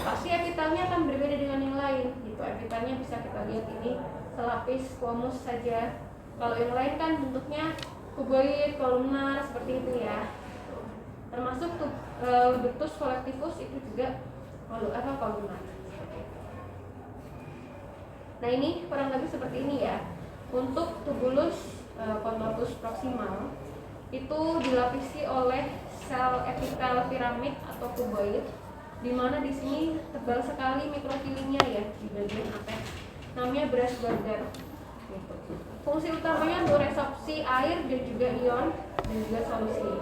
[SPEAKER 1] pasti epitelnya akan berbeda dengan yang lain gitu. Epitelnya bisa kita lihat ini selapis squamous saja. Kalau yang lain kan bentuknya kuboid, kolumnar seperti itu ya. Termasuk ductus collectivus itu juga kolumnar. Nah ini kurang lebih seperti ini ya. Untuk tubulus contortus proximal itu dilapisi oleh sel epitel piramid atau kuboid, di mana di sini tebal sekali mikrofilinya ya di bagian apex. Namanya brass border. Gitu. Fungsi utamanya untuk resorpsi air dan juga ion dan juga solusi.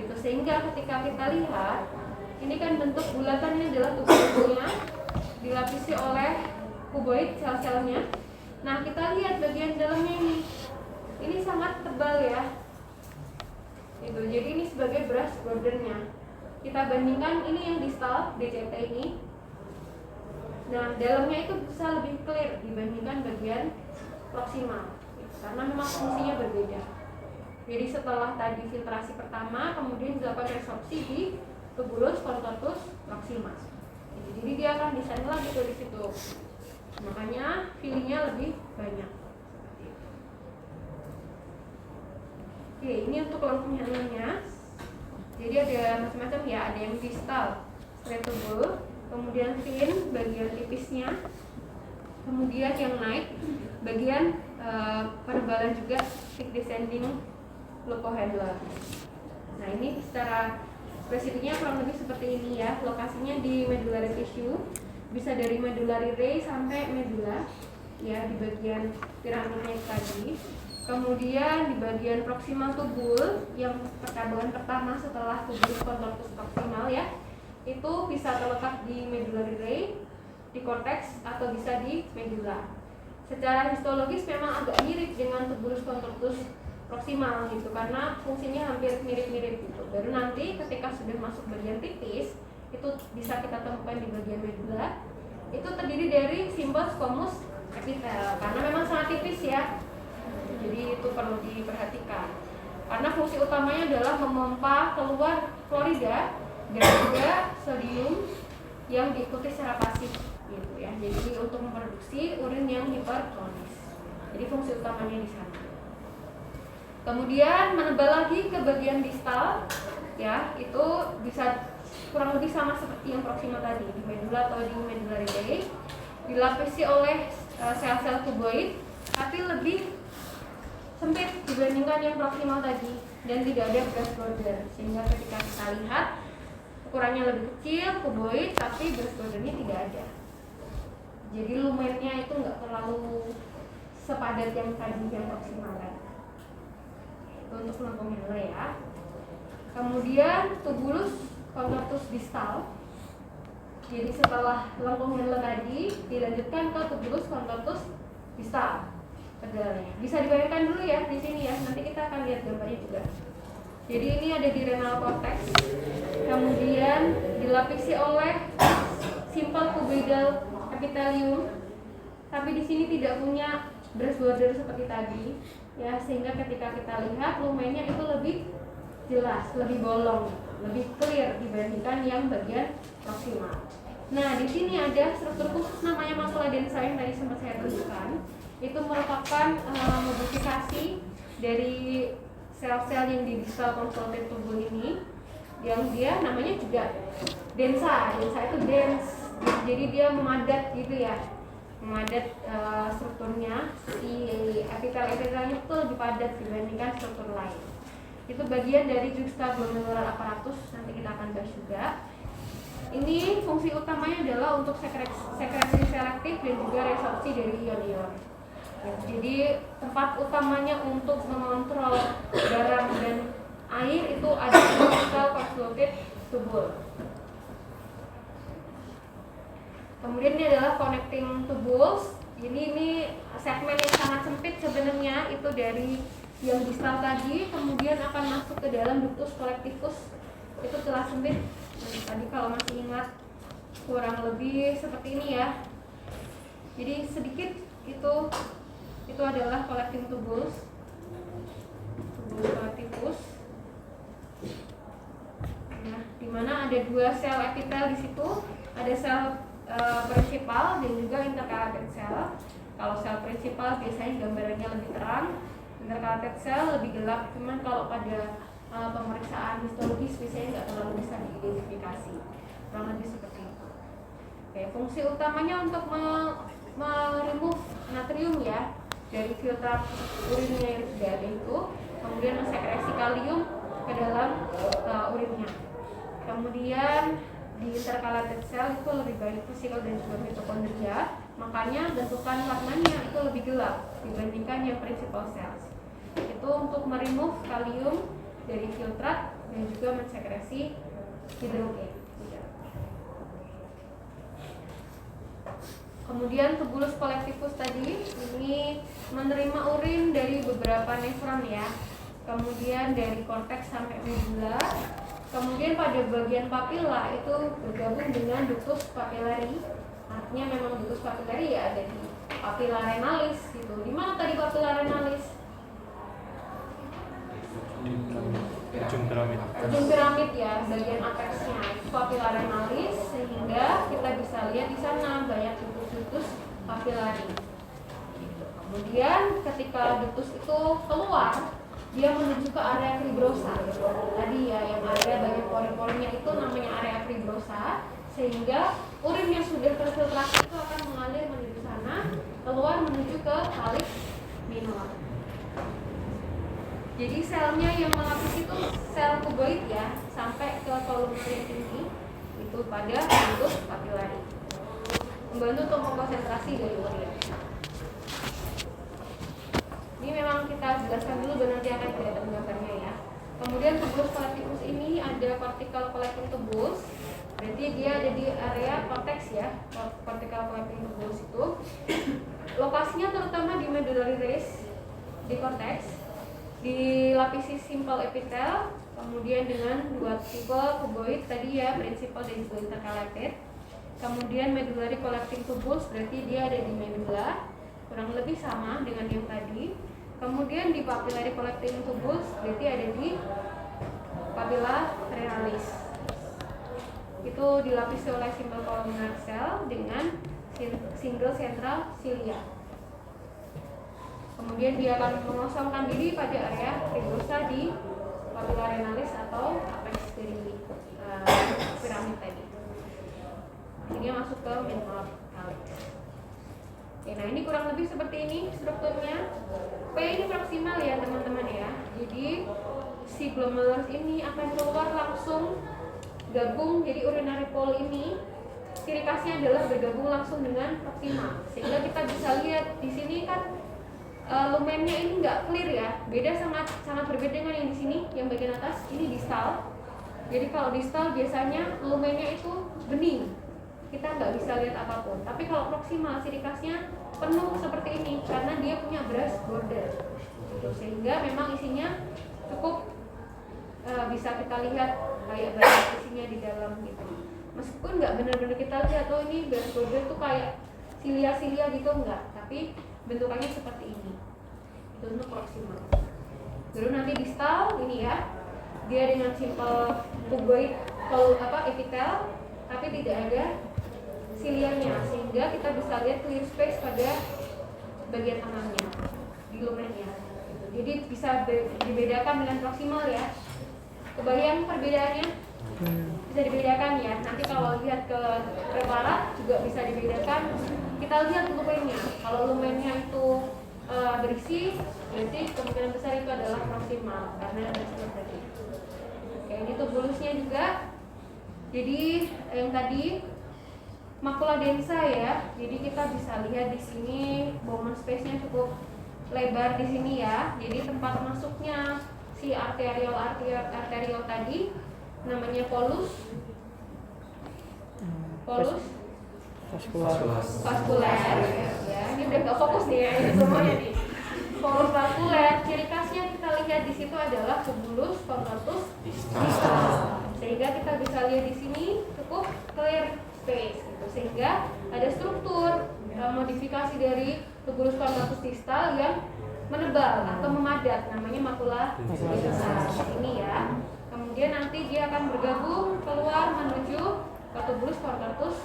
[SPEAKER 1] Gitu. Sehingga ketika kita lihat, ini kan bentuk bulatan ini adalah tubuh-tubuhnya dilapisi oleh kuboid sel-selnya. Nah kita lihat bagian dalamnya ini sangat tebal ya. Gitu. Jadi ini sebagai brass bordernya. Kita bandingkan ini yang distal DCT ini. Nah dalamnya itu bisa lebih clear dibandingkan bagian proximal, gitu. Karena memang fungsinya berbeda. Jadi setelah tadi filtrasi pertama, kemudian dilakukan resorpsi di tubulus contortus proximal. Jadi dia akan desain lagi tuh di situ. Makanya filinya lebih banyak. Oke, ini untuk lengkung Henle-nya. Jadi ada macam-macam ya, ada yang distal, straight tubule, kemudian thin, bagian tipisnya, kemudian yang naik, bagian penebalan juga thick descending Leukohendler. Nah ini secara spesifiknya kurang lebih seperti ini ya, lokasinya di medullary tissue, bisa dari medullary ray sampai medulla, ya di bagian piramidnya tadi. Kemudian di bagian proximal tubule yang percabangan pertama setelah tubulus contortus proximal ya, itu bisa terletak di medullary ray, di cortex atau bisa di medulla. Secara histologis memang agak mirip dengan tubulus contortus proximal gitu karena fungsinya hampir mirip-mirip gitu. Baru nanti ketika sudah masuk bagian tipis itu bisa kita temukan di bagian medulla. Itu terdiri dari simple squamous epitel karena memang sangat tipis ya. Jadi itu perlu diperhatikan karena fungsi utamanya adalah memompa keluar klorida dan juga sodium yang diikuti secara pasif gitu ya. Jadi untuk memproduksi urin yang hipertonis. Jadi fungsi utamanya di sana. Kemudian menebal lagi ke bagian distal ya, itu bisa kurang lebih sama seperti yang proximal tadi di medulla atau di medullary ray, dilapisi oleh sel-sel kuboid tapi lebih sempit dibandingkan yang proximal tadi dan tidak ada brass border, sehingga ketika kita lihat ukurannya lebih kecil kuboid tapi brass bordernya tidak ada. Jadi lumennya itu nggak terlalu sepadat yang tadi yang proximal kan. Itu untuk lengkung Henle ya. Kemudian tubulus contortus distal. Jadi setelah lengkung Henle tadi dilanjutkan ke tubulus contortus distal. Pedalnya. Bisa dibayangkan dulu ya di sini ya. Nanti kita akan lihat gambarnya juga. Jadi ini ada di renal cortex. Kemudian dilapisi oleh simple cuboidal epithelium. Tapi di sini tidak punya brass border seperti tadi. Ya, sehingga ketika kita lihat lumennya itu lebih jelas, lebih bolong, lebih clear dibandingkan yang bagian proximal. Nah, di sini ada struktur khusus namanya macula densa yang tadi sempat saya tunjukkan. Itu merupakan modifikasi dari sel-sel yang di distal convoluted tubule ini. yang dia namanya juga densa itu dense, jadi dia memadat gitu ya, memadat strukturnya, si epitel-epitelnya itu lebih padat dibandingkan struktur lain. Itu bagian dari juxtaglomerular apparatus, nanti kita akan bahas juga. Ini fungsi utamanya adalah untuk sekresi selektif dan juga resorpsi dari ion-ion. Jadi tempat utamanya untuk mengontrol garam dan air itu ada di cortical convoluted tubule. Kemudian ini adalah connecting tubules. Ini segmen yang sangat sempit sebenarnya, itu dari yang distal tadi, kemudian akan masuk ke dalam ductus collectivus. Itu celah sempit. Tadi kalau masih ingat kurang lebih seperti ini ya. Jadi sedikit itu adalah collecting tubules, tubulus collectivus. Nah, di mana ada dua sel epitel di situ, ada sel prinsipal dan juga intercalated cell. Kalau sel prinsipal biasanya gambarannya lebih terang, intercalated cell lebih gelap. Cuman kalau pada pemeriksaan histologis biasanya nggak terlalu bisa diidentifikasi. Kurang lebih seperti itu. Oke, fungsi utamanya untuk remove natrium ya dari filter urinnya yang sudah ada itu, kemudian mensekresi kalium ke dalam urinnya. Kemudian di intercalated cell itu lebih banyak vesikel dan juga mitokondria, makanya bentukan warnanya itu lebih gelap dibandingkan yang principal cells. Itu untuk meremove kalium dari filtrat dan juga mensekresi hidrogen. Kemudian tubulus collectivus tadi ini menerima urin dari beberapa nefron ya. Kemudian dari korteks sampai medula. Kemudian pada bagian papila itu bergabung dengan ductus papillari. Artinya memang ductus papillari ya ada di papilla renalis gitu. Di mana tadi papilla renalis?
[SPEAKER 3] Ujung piramid.
[SPEAKER 1] Ujung piramid ya, bagian apexnya itu papilla renalis, sehingga kita bisa lihat di sana banyak ductus papillari. Gitu. Kemudian ketika ductus itu keluar, dia menuju ke area fibrosa. Tadi ya yang area banyak pori-porinya itu namanya area fibrosa, sehingga urin yang sudah terfiltrasi itu akan mengalir menuju sana, keluar menuju ke kalix minor. Jadi selnya yang melapis itu sel kuboid ya, sampai ke kolom yang tinggi itu pada ductus papillari, membantu untuk mengkonsentrasi dari urin. Ini memang kita jelaskan dulu dan nanti akan kelihatan gambarnya ya. Kemudian tubulus collectivus ini ada cortical collecting tubules, berarti dia ada di area cortex ya. Cortical collecting tubules itu lokasinya terutama di medullary rays, di cortex, dilapisi simple epitel, kemudian dengan dua tipe cuboid tadi ya, principal dan juga intercalated. Kemudian medullary collecting tubules berarti dia ada di medula, kurang lebih sama dengan yang tadi. Kemudian di papillary collecting tubules berarti ada di papilla renalis. Itu dilapisi oleh simple columnar cell dengan single central cilia. Kemudian dia akan mengosongkan diri pada area fibrosa di papilla renalis atau apex dari piramid tadi. Ini masuk ke menor kalix. Oke, nah ini kurang lebih seperti ini strukturnya. P ini proksimal ya teman-teman ya. Jadi si glomerulus ini akan keluar langsung gabung, jadi urinary pole ini ciri khasnya adalah bergabung langsung dengan proksimal. Sehingga kita bisa lihat di sini kan lumennya ini nggak clear ya. Beda sangat berbeda dengan yang di sini, yang bagian atas ini distal. Jadi kalau distal biasanya lumennya itu bening, kita nggak bisa lihat apapun. Tapi kalau proksimal ciri khasnya penuh seperti ini karena dia punya brush border gitu. Sehingga memang isinya cukup bisa kita lihat kayak banyak isinya di dalam gitu. Meskipun nggak benar-benar kita lihat oh ini brush border tuh kayak silia-silia gitu, enggak, tapi bentukannya seperti ini. Itu untuk proksimal. Baru nanti distal ini ya, dia dengan simple cuboid epitel tapi tidak ada silianya, sehingga kita bisa lihat clear space pada bagian tengahnya di lumennya. Jadi bisa dibedakan dengan proksimal ya. Kebayang perbedaannya? Bisa dibedakan ya. Nanti kalau lihat ke preparat juga bisa dibedakan. Kita lihat lumennya. Kalau lumennya itu berisi, berarti kemungkinan besar itu adalah proksimal karena ada stroke tadi. Oke, ini tubulusnya juga. Jadi yang tadi makula densa ya. Jadi kita bisa lihat di sini Bowman space-nya cukup lebar di sini ya. Jadi tempat masuknya si arterial tadi namanya polus vaskuler ya. Ini udah gak fokus nih ya ini semuanya nih. Polus vaskuler, ciri khasnya kita lihat di situ adalah tubulus contortus distal. Sehingga kita bisa lihat di sini cukup clear space gitu. Sehingga ada struktur modifikasi dari tubulus contortus distal yang menebal atau memadat, namanya makula densa ini ya. Kemudian nanti dia akan bergabung keluar menuju ke tubulus contortus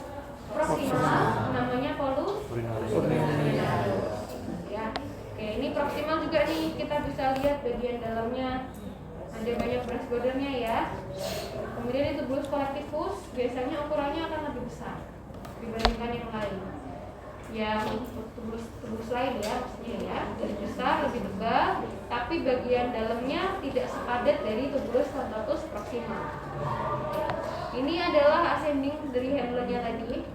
[SPEAKER 1] proximal, namanya polus urinaris. Ya. Oke, ini proximal juga nih, kita bisa lihat bagian dalamnya ada banyak brush bordernya ya. Kemudian ini tubulus collectivus, biasanya ukurannya akan lebih besar dibandingkan yang lain. Yang tubulus lain ya, maksudnya ya, lebih besar, lebih tebal, tapi bagian dalamnya tidak sepadat dari tubulus contortus proximal. Ini adalah ascending dari handle-nya tadi.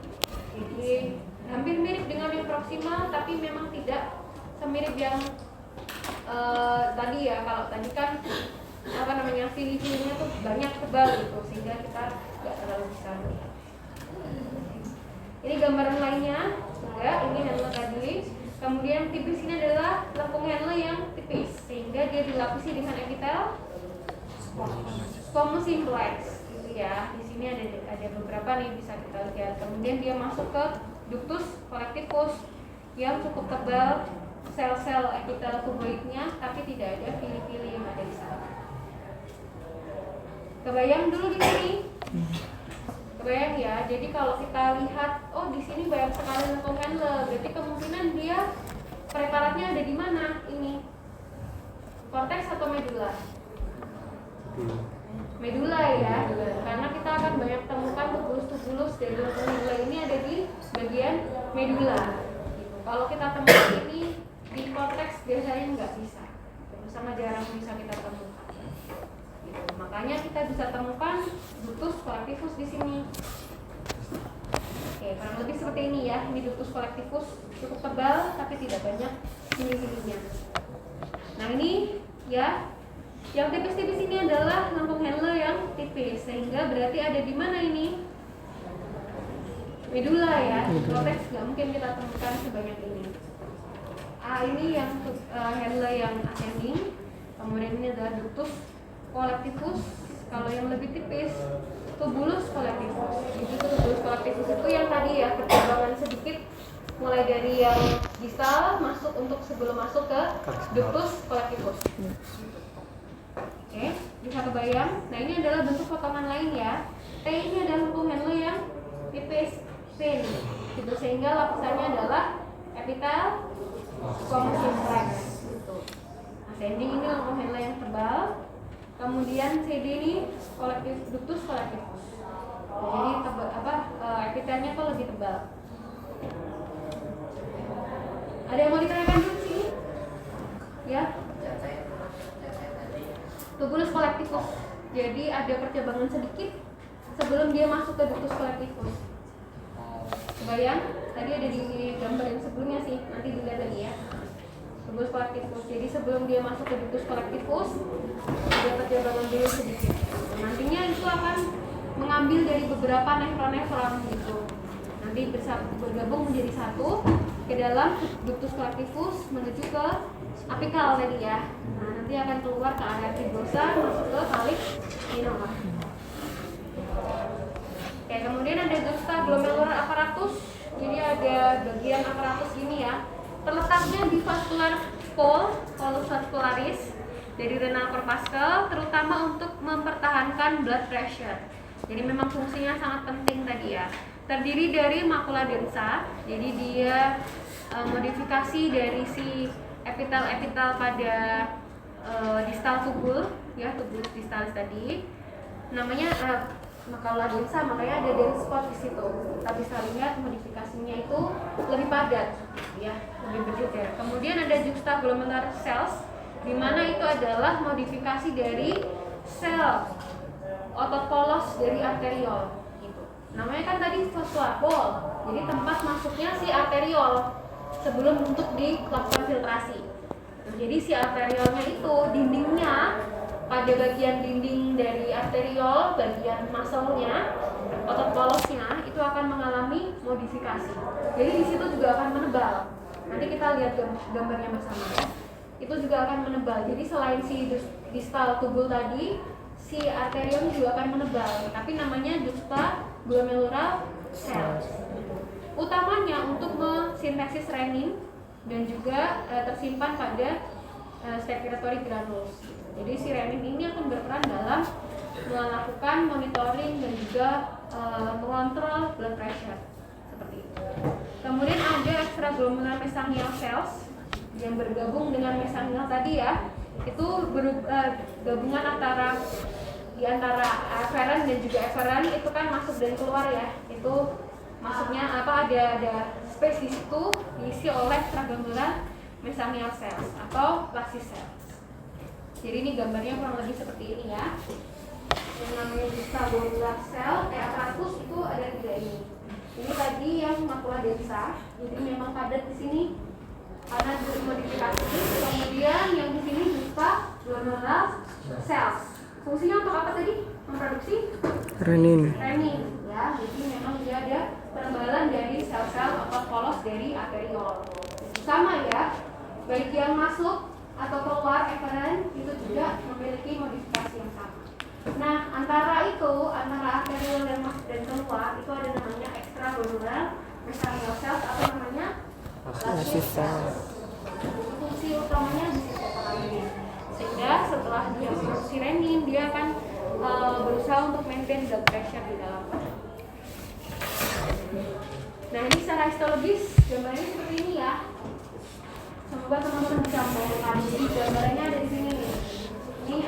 [SPEAKER 1] Jadi hampir mirip dengan yang proximal, tapi memang tidak semirip yang tadi ya. Kalau tadi kan fili-filinya tuh banyak tebal gitu, sehingga kita nggak terlalu bisa melihat. Ini gambaran lainnya, enggak, ini handle tadi. Kemudian tipis ini adalah lengkung handle yang tipis, sehingga dia dilapisi dengan epitel squamous simplex, gitu ya. Di sini ada beberapa nih bisa kita lihat. Kemudian dia masuk ke ductus collectivus yang cukup tebal, sel-sel epitel kuboidnya, tapi tidak ada fili-fili yang ada di sana. Kebayang dulu di sini. Kebayang ya. Jadi kalau kita lihat, oh di sini banyak sekali lengkung handle, berarti kemungkinan dia preparatnya ada di mana? Ini korteks atau medula? Medula ya, karena kita akan banyak temukan tubulus dari lengkung handle ini ada di bagian medula. Gitu. Kalau kita temukan ini di korteks biasanya nggak bisa, sangat jarang bisa kita temukan. Makanya kita bisa temukan ductus collectivus di sini. Oke, kurang lebih seperti ini ya. Ini ductus collectivus cukup tebal tapi tidak banyak fili-filinya. Nah ini ya, yang tipis-tipis ini adalah lengkung handle yang tipis, sehingga berarti ada di mana ini? Medula ya. Korteks nggak mungkin kita temukan sebanyak ini. Ini yang handle yang ascending. Kemudian ini adalah ductus collectivus. Kalau yang lebih tipis tubulus collectivus. Jadi tubulus collectivus itu yang tadi ya, perkembangan sedikit mulai dari yang distal masuk untuk sebelum masuk ke ductus collectivus. Oke, bisa kebayang. Nah ini adalah bentuk potongan lain ya. T ini adalah lengkung handle yang tipis thin, gitu, sehingga lapisannya adalah epitel squamous simplex. Gitu. Ascending ini lengkung handle yang tebal. Kemudian CD ini ductus collectivus. Jadi epitelnya tuh lebih tebal. Ada yang mau ditanyakan dulu sih? Ya. Tubulus collectivus. Jadi ada percabangan sedikit sebelum dia masuk ke ductus collectivus. Kebayang? Tadi ada di gambar yang sebelumnya sih. Nanti dilihat lagi ya. Tubulus collectivus. Jadi sebelum dia masuk ke ductus collectivus, ada percabangan dulu sedikit. Nantinya itu akan mengambil dari beberapa nefron-nefron gitu. Nanti bergabung menjadi satu ke dalam ductus collectivus menuju ke apikal tadi ya. Nah, nanti akan keluar ke area fibrosa masuk ke kalik minor. Oke, kemudian ada juxta glomerular apparatus. Jadi ada bagian aparatus ini ya. Terletaknya di vascular pole, polus vascularis dari renal corpuscle, terutama untuk mempertahankan blood pressure. Jadi memang fungsinya sangat penting tadi ya. Terdiri dari makula densa, jadi dia modifikasi dari si epitel-epitel pada distal tubul, ya tubulus distalis tadi. Namanya makala densa, makanya ada dense spot di situ. Kita bisa lihat modifikasinya itu lebih padat, ya, lebih berdetail. Kemudian ada juxtaglomerular cells, di mana itu adalah modifikasi dari sel otot polos dari arteriol. Gitu. Namanya kan tadi flapol, jadi tempat masuknya si arteriol sebelum untuk dilakukan filtrasi. Nah, jadi si arteriolnya itu dindingnya, pada bagian dinding dari arteriol, bagian muscle-nya, otot polosnya itu akan mengalami modifikasi. Jadi di situ juga akan menebal. Nanti kita lihat gambarnya bersama ya. Itu juga akan menebal. Jadi selain si distal tubul tadi, si arteriol juga akan menebal. Tapi namanya juxtaglomerular cells. Utamanya untuk mensintesis renin dan juga tersimpan pada secretory granules. Jadi si renin ini akan berperan dalam melakukan monitoring dan juga mengontrol blood pressure seperti itu. Kemudian ada extraglomerular mesangial cells yang bergabung dengan mesangial tadi ya. Itu gabungan antara afferent dan juga efferent, itu kan masuk dan keluar ya. Itu masuknya ada space di situ diisi oleh extraglomerular mesangial cells atau plastic cells. Jadi ini gambarnya kurang lebih seperti ini ya. Yang namanya juxtaglomerular cell apparatus itu ada 3 ini. Ini tadi yang makula densa, jadi memang padat di sini karena dimodifikasi. Kemudian yang di sini juxtaglomerular cells. Fungsinya untuk apa tadi? Memproduksi
[SPEAKER 2] Renin.
[SPEAKER 1] renin ya. Jadi memang dia ada penebalan dari sel-sel otot polos dari arteriol. Sama ya, baik yang masuk atau keluar efferent itu juga memiliki modifikasi yang sama. Nah, antara arteriol yang masuk dan keluar itu ada namanya extraglomerular mesangial cells atau namanya plastic cells. Fungsi utamanya di situ perannya. Sehingga setelah dia produksi renin, dia akan berusaha untuk maintain blood pressure di dalam. Nah, ini secara histologis gambarnya seperti ini ya. Semoga teman-teman bisa memahami. Jadi gambarnya ada di sini nih. Ini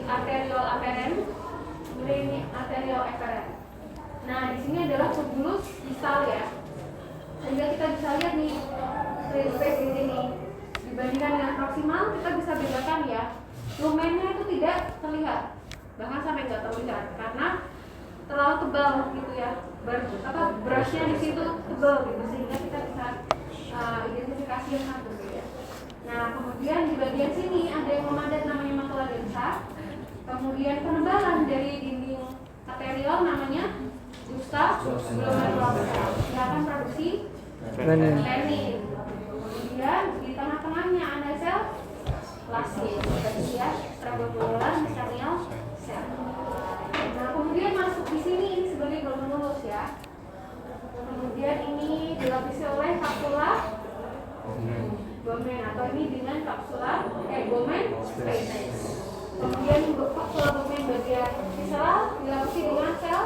[SPEAKER 1] arteriol afferent, kemudian ini arteriol efferent. Nah, di sini adalah tubulus distal ya. Sehingga kita bisa lihat nih free space di sini. Dibandingkan dengan proksimal, kita bisa bedakan ya. Lumennya itu tidak terlihat, bahkan sampai nggak terlihat karena terlalu tebal gitu ya. Brushnya di situ tebal gitu, sehingga kita bisa identifikasi yang sangat berbeda. Nah, kemudian di bagian sini ada yang memadat namanya makula densa. Kemudian penebalan dari dinding arteriol namanya juxtaglomerular cells. Dia akan produksi
[SPEAKER 2] Renin.
[SPEAKER 1] renin. Kemudian di tengah-tengahnya ada sel plastik, tadi ya, extraglomerular mesangial cell. Nah, kemudian masuk di sini ini sebagai glomerulus ya. Kemudian ini dilapisi oleh kapsula Gomen atau ini dengan kapsula Gomen spaces. Kemudian kapsula Gomen bagian visceral dilapisi dengan sel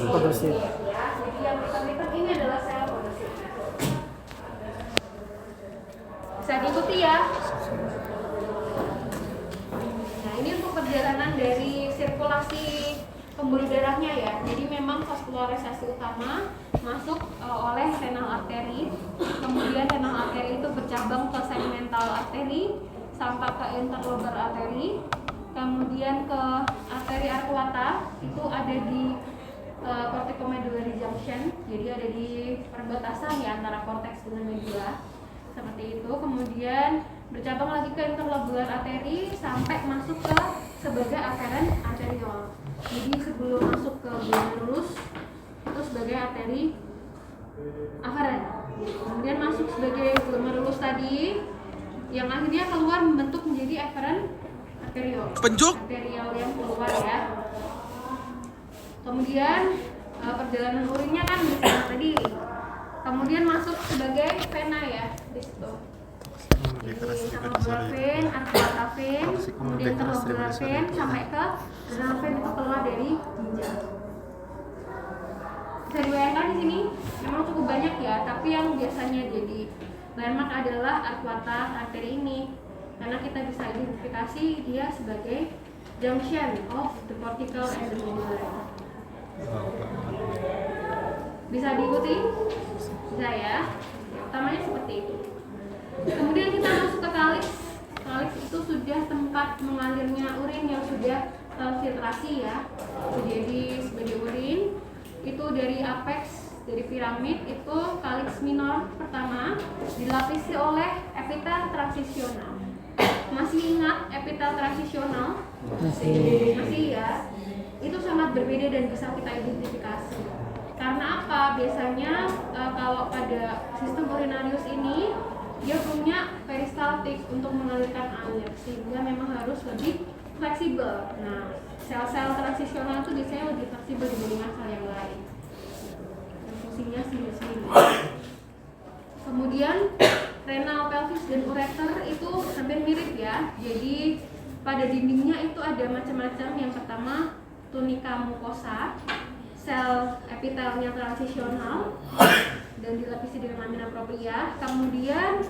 [SPEAKER 2] Podosit.
[SPEAKER 1] ya. Jadi yang hitam-hitam ini adalah sel podosit. Bisa diikuti ya. Nah, ini untuk perjalanan dari sirkulasi pembuluh darahnya ya. Jadi memang vaskularisasi utama masuk oleh renal arteri, kemudian renal arteri itu bercabang ke segmental arteri sampai ke interlobar arteri, kemudian ke arteri arcuata itu ada di corticomedullary junction, jadi ada di perbatasan ya antara korteks dengan medula seperti itu. Kemudian bercabang lagi ke interlobular arteri sampai masuk ke sebagai afferent arteriole. Jadi sebelum masuk ke glomerulus itu sebagai arteri afferent, kemudian masuk sebagai glomerulus tadi yang akhirnya keluar membentuk menjadi afferent arteriole. Arterial yang keluar ya. Kemudian perjalanan urinnya kan di sana tadi. Kemudian masuk sebagai vena ya di situ. Jadi interlobular vein, arcuata vein, kemudian interlobular vein sampai ke renal vein itu keluar dari ginjal. Bisa dibayangkan di sini memang cukup banyak ya, tapi yang biasanya jadi landmark adalah arcuata arteri ini karena kita bisa identifikasi dia sebagai junction of the cortical and the medullary. Bisa diikuti? Bisa ya. Utamanya seperti itu. Kemudian kita masuk ke kaliks. Kaliks itu sudah tempat mengalirnya urin yang sudah filtrasi ya. Jadi sebagai urin itu dari apex, dari piramid itu kaliks minor pertama dilapisi oleh epitel transisional. Masih ingat epitel transisional? Masih ya. Itu sangat berbeda dan bisa kita identifikasi. Karena apa? Biasanya kalau pada sistem urinarius ini dia punya peristaltik untuk mengalirkan air, sehingga memang harus lebih fleksibel. Nah, sel-sel transisional itu biasanya lebih fleksibel dibandingkan sel yang lain. Fungsinya sini. Kemudian renal, pelvis, dan ureter itu hampir mirip ya. Jadi pada dindingnya itu ada macam-macam. Yang pertama tunika mukosa, sel epitelnya transisional dan dilapisi dengan lamina propria. Kemudian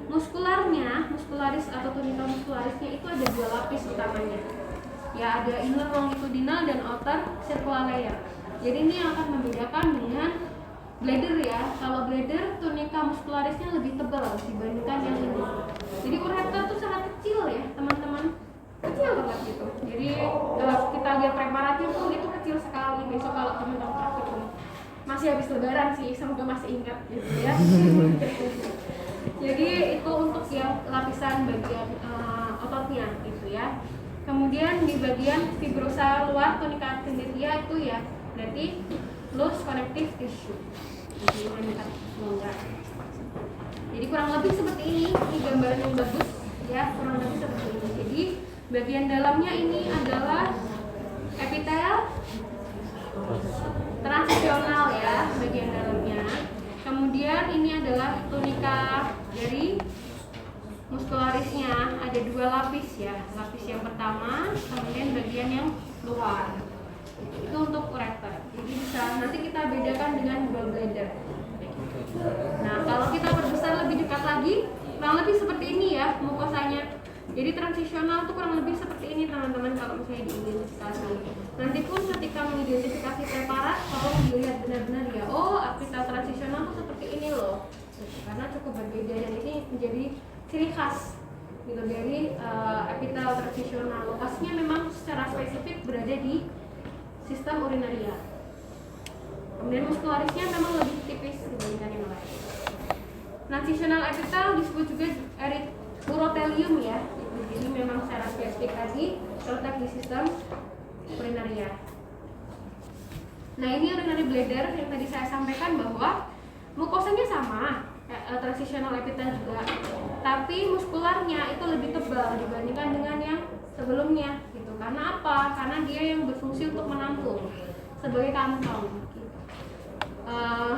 [SPEAKER 1] muskularis atau tunika muskularisnya itu ada 2 lapis utamanya. Ya, ada inner longitudinal dan outer circular layer. Jadi ini yang akan membedakan dengan bladder ya. Kalau bladder tunika muskularisnya lebih tebal dibandingkan yang ini. Jadi ureter tuh sangat kecil ya, teman-teman. Kecil banget gitu. Jadi kalau kita lihat preparatnya tuh itu kecil sekali. Besok kalau teman-teman praktikum masih habis lebaran sih, semoga masih ingat gitu ya. Jadi itu untuk yang lapisan bagian ototnya gitu ya. Kemudian di bagian fibrosa luar tunika tendentia itu ya berarti loose connective tissue. Jadi kurang lebih seperti ini gambaran yang bagus ya, kurang lebih seperti ini. Jadi bagian dalamnya ini adalah epitel transisional ya, bagian dalamnya. Kemudian ini adalah tunika dari muskularisnya, ada 2 lapis ya. Lapis yang pertama, kemudian bagian yang luar. Itu untuk ureter. Jadi bisa nanti kita bedakan dengan gallbladder. Nah, kalau kita perbesar lebih dekat lagi, kurang lebih seperti ini ya mukosanya. Jadi transisional itu kurang lebih seperti ini teman-teman kalau misalnya diidentifikasi. Nanti pun ketika mengidentifikasi preparat, tolong dilihat benar-benar ya. Oh, epitel transisional itu seperti ini loh. Karena cukup berbeda dan ini menjadi ciri khas gitu dari epitel transisional. Lokasinya memang secara spesifik berada di sistem urinaria. Kemudian muskularisnya memang lebih tipis dibandingkan yang lain. Transisional epitel disebut juga urotelium ya. Jadi memang secara spesifik tadi terletak di sistem urinaria. Nah, ini urinary bladder yang tadi saya sampaikan bahwa mukosanya sama, transisional epitel juga, tapi muskularnya itu lebih tebal dibandingkan dengan yang sebelumnya gitu. Karena apa? Karena dia yang berfungsi untuk menampung sebagai kantong gitu.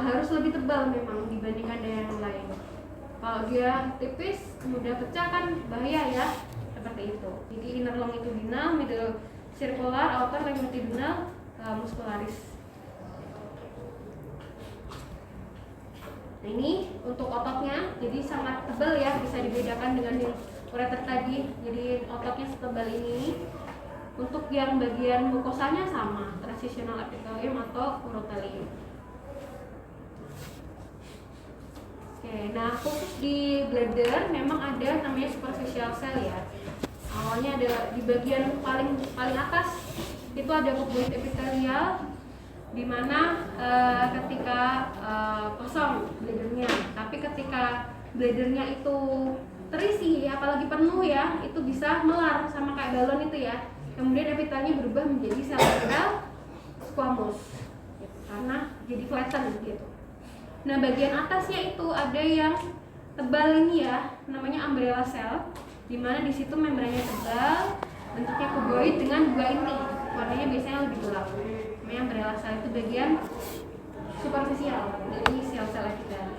[SPEAKER 1] Harus lebih tebal memang dibandingkan dengan yang lain. Kalau dia tipis mudah pecah kan bahaya ya, seperti itu. Jadi inner longitudinal, middle circular, outer longitudinal, muskularis. Nah, ini untuk ototnya, jadi sangat tebal ya, bisa dibedakan dengan yang ureter tadi. Jadi ototnya setebal ini. Untuk yang bagian mukosanya sama, transitional epithelium atau urotelium. Oke, nah khusus di bladder memang ada namanya superficial cell ya. Awalnya ada di bagian paling atas itu ada cuboid epithelial, di mana ketika kosong bladdernya, tapi ketika bladdernya itu terisi, apalagi penuh ya, itu bisa melar sama kayak balon itu ya. Kemudian epitelnya berubah menjadi sel epitel squamous, karena jadi flatten gitu. Nah, bagian atasnya itu ada yang tebal ini ya, namanya umbrella cell, di mana di situ membrannya tebal, bentuknya kuboid dengan 2 inti, warnanya biasanya lebih gelap. Namanya umbrella cell itu bagian superficial dari sel-sel epitel.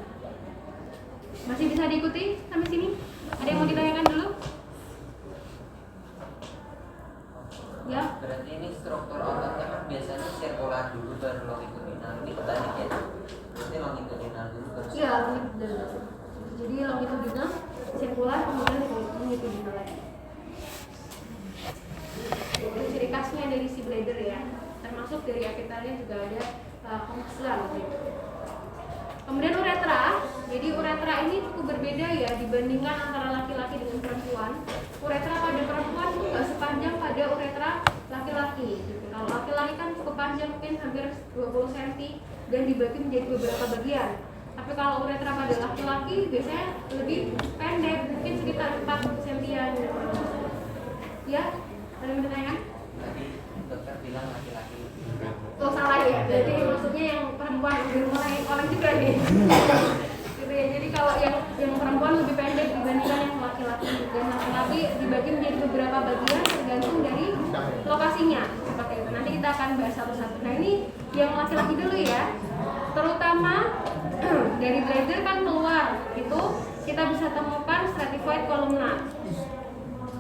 [SPEAKER 1] Masih bisa diikuti sampai sini? Ada yang mau ditanyakan dulu? Ya.
[SPEAKER 4] Berarti ini struktur ototnya kan biasanya sirkular dulu baru longitudinal. Ini kebalik ya? Berarti longitudinal dulu baru.
[SPEAKER 1] Iya, longitudinal. Jadi longitudinal, sirkular, kemudian longitudinal lagi. Itu ciri khasnya dari si bladder ya. Termasuk termasuk dari epitelnya juga ada penghasil gitu. Kemudian uretra, jadi uretra ini cukup berbeda ya dibandingkan antara laki-laki dengan perempuan. Uretra pada perempuan itu nggak sepanjang pada uretra laki-laki. Gitu. Kalau laki-laki kan cukup panjang mungkin hampir 20 cm dan dibagi menjadi beberapa bagian. Tapi kalau uretra pada laki-laki biasanya lebih pendek, mungkin sekitar 4 cm. Ya, ada yang bertanya?
[SPEAKER 4] Tadi dokter bilang laki-laki.
[SPEAKER 1] Oh salah ya, jadi maksudnya yang perempuan udah mulai orang juga nih. Gitu ya, jadi kalau yang perempuan lebih pendek dibandingkan yang laki-laki, dan laki-laki dibagi menjadi beberapa bagian tergantung dari lokasinya seperti itu. Nanti kita akan bahas satu-satu. Nah ini yang laki-laki dulu ya, terutama dari bladder kan keluar itu kita bisa temukan stratified columnar.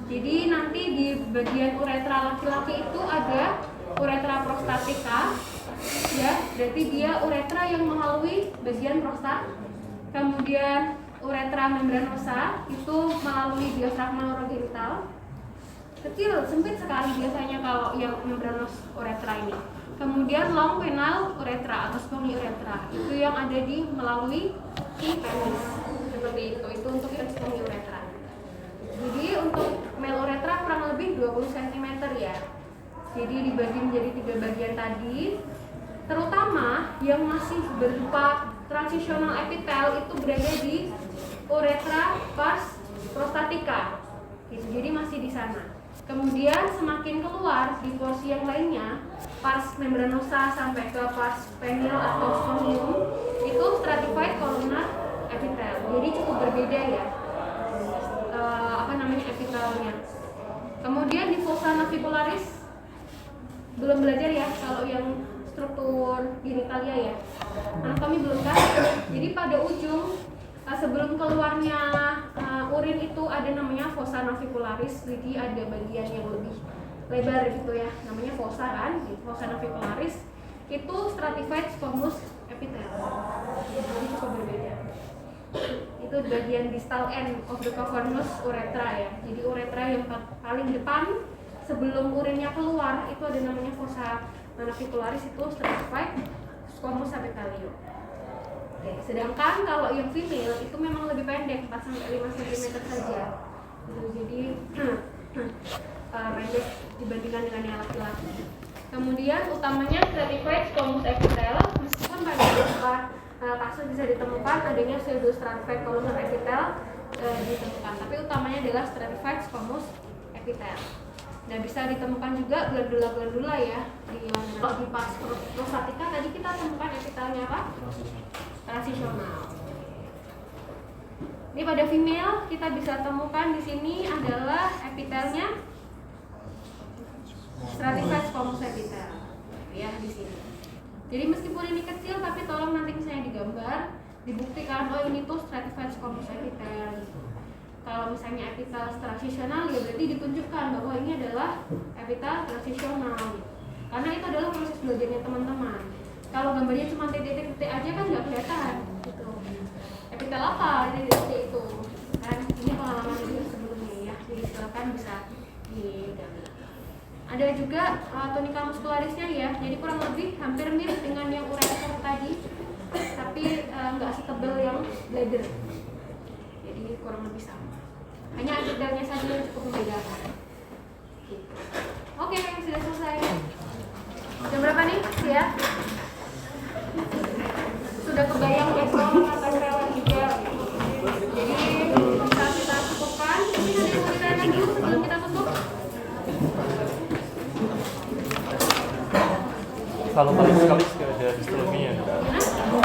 [SPEAKER 1] Jadi nanti di bagian uretra laki-laki itu ada uretra prostatica, ya, berarti dia uretra yang melalui bagian prostat. Kemudian uretra membranosa itu melalui diafragma urogenital. Kecil, sempit sekali biasanya kalau yang membranos uretra ini. Kemudian long penile uretra atau spongy uretra itu yang ada di melalui penis. Seperti itu untuk yang spongy uretra. Jadi untuk male uretra kurang lebih 20 cm ya. Jadi dibagi menjadi 3 bagian tadi. Terutama yang masih berupa transitional epitel itu berada di uretra pars prostatica. Gitu. Jadi masih di sana. Kemudian semakin keluar di porsi yang lainnya, pars membranosa sampai ke pars penile atau spongium itu stratified columnar epitel. Jadi cukup berbeda ya. Epitelnya. Kemudian di fossa navicularis belum belajar ya kalau yang struktur genitalia ya. Anatomi belum kan? Jadi pada ujung sebelum keluarnya urin itu ada namanya fossa navicularis. Jadi ada bagian yang lebih lebar gitu ya. Namanya fossa kan? Di fossa navicularis itu stratified squamous epitel. Jadi cukup berbeda. Itu bagian distal end of the cavernous uretra ya. Jadi uretra yang paling depan sebelum urinnya keluar itu ada namanya fossa navicularis, itu stratified squamous epithelium. Oke, sedangkan kalau yang female itu memang lebih pendek 4 sampai 5 cm saja. Jadi pendek dibandingkan dengan yang laki-laki. Kemudian utamanya stratified squamous epithel, meskipun pada beberapa kasus bisa ditemukan adanya pseudostratified columnar epithel ditemukan, tapi utamanya adalah stratified squamous epithel. Nah bisa ditemukan juga glandula-glandula ya di pars prostatica. Tadi kita temukan epitelnya apa? Transitional. Ini pada female kita bisa temukan di sini adalah epitelnya stratified squamous epithel ya di sini. Jadi meskipun ini kecil tapi tolong nanti misalnya digambar, dibuktikan oh ini tuh stratified squamous epithel. Kalau misalnya epitel transitional ya berarti ditunjukkan bahwa ini adalah epitel transitional. Karena itu adalah proses belajarnya teman-teman. Kalau gambarnya cuma titik-titik aja kan nggak kelihatan gitu. Epitel apa? Titik-titik itu. Kan ini pengalaman video sebelumnya ya. Jadi silakan bisa digambar. Ada juga tunica muscularisnya ya. Jadi kurang lebih hampir mirip dengan yang uretra tadi, tapi nggak setebal yang bladder. Jadi kurang lebih sama. Hanya detailnya saja yang cukup membedakan. Oke, sudah selesai. Jam berapa nih? Ya. Sudah kebayang besok akan lewat juga. Jadi bisa kita cukupkan. Mungkin ada yang mau ditanyakan dulu sebelum kita tutup.
[SPEAKER 3] Kalau kalix nggak ada histologinya,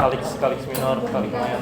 [SPEAKER 3] kalix minor, kalix mayor.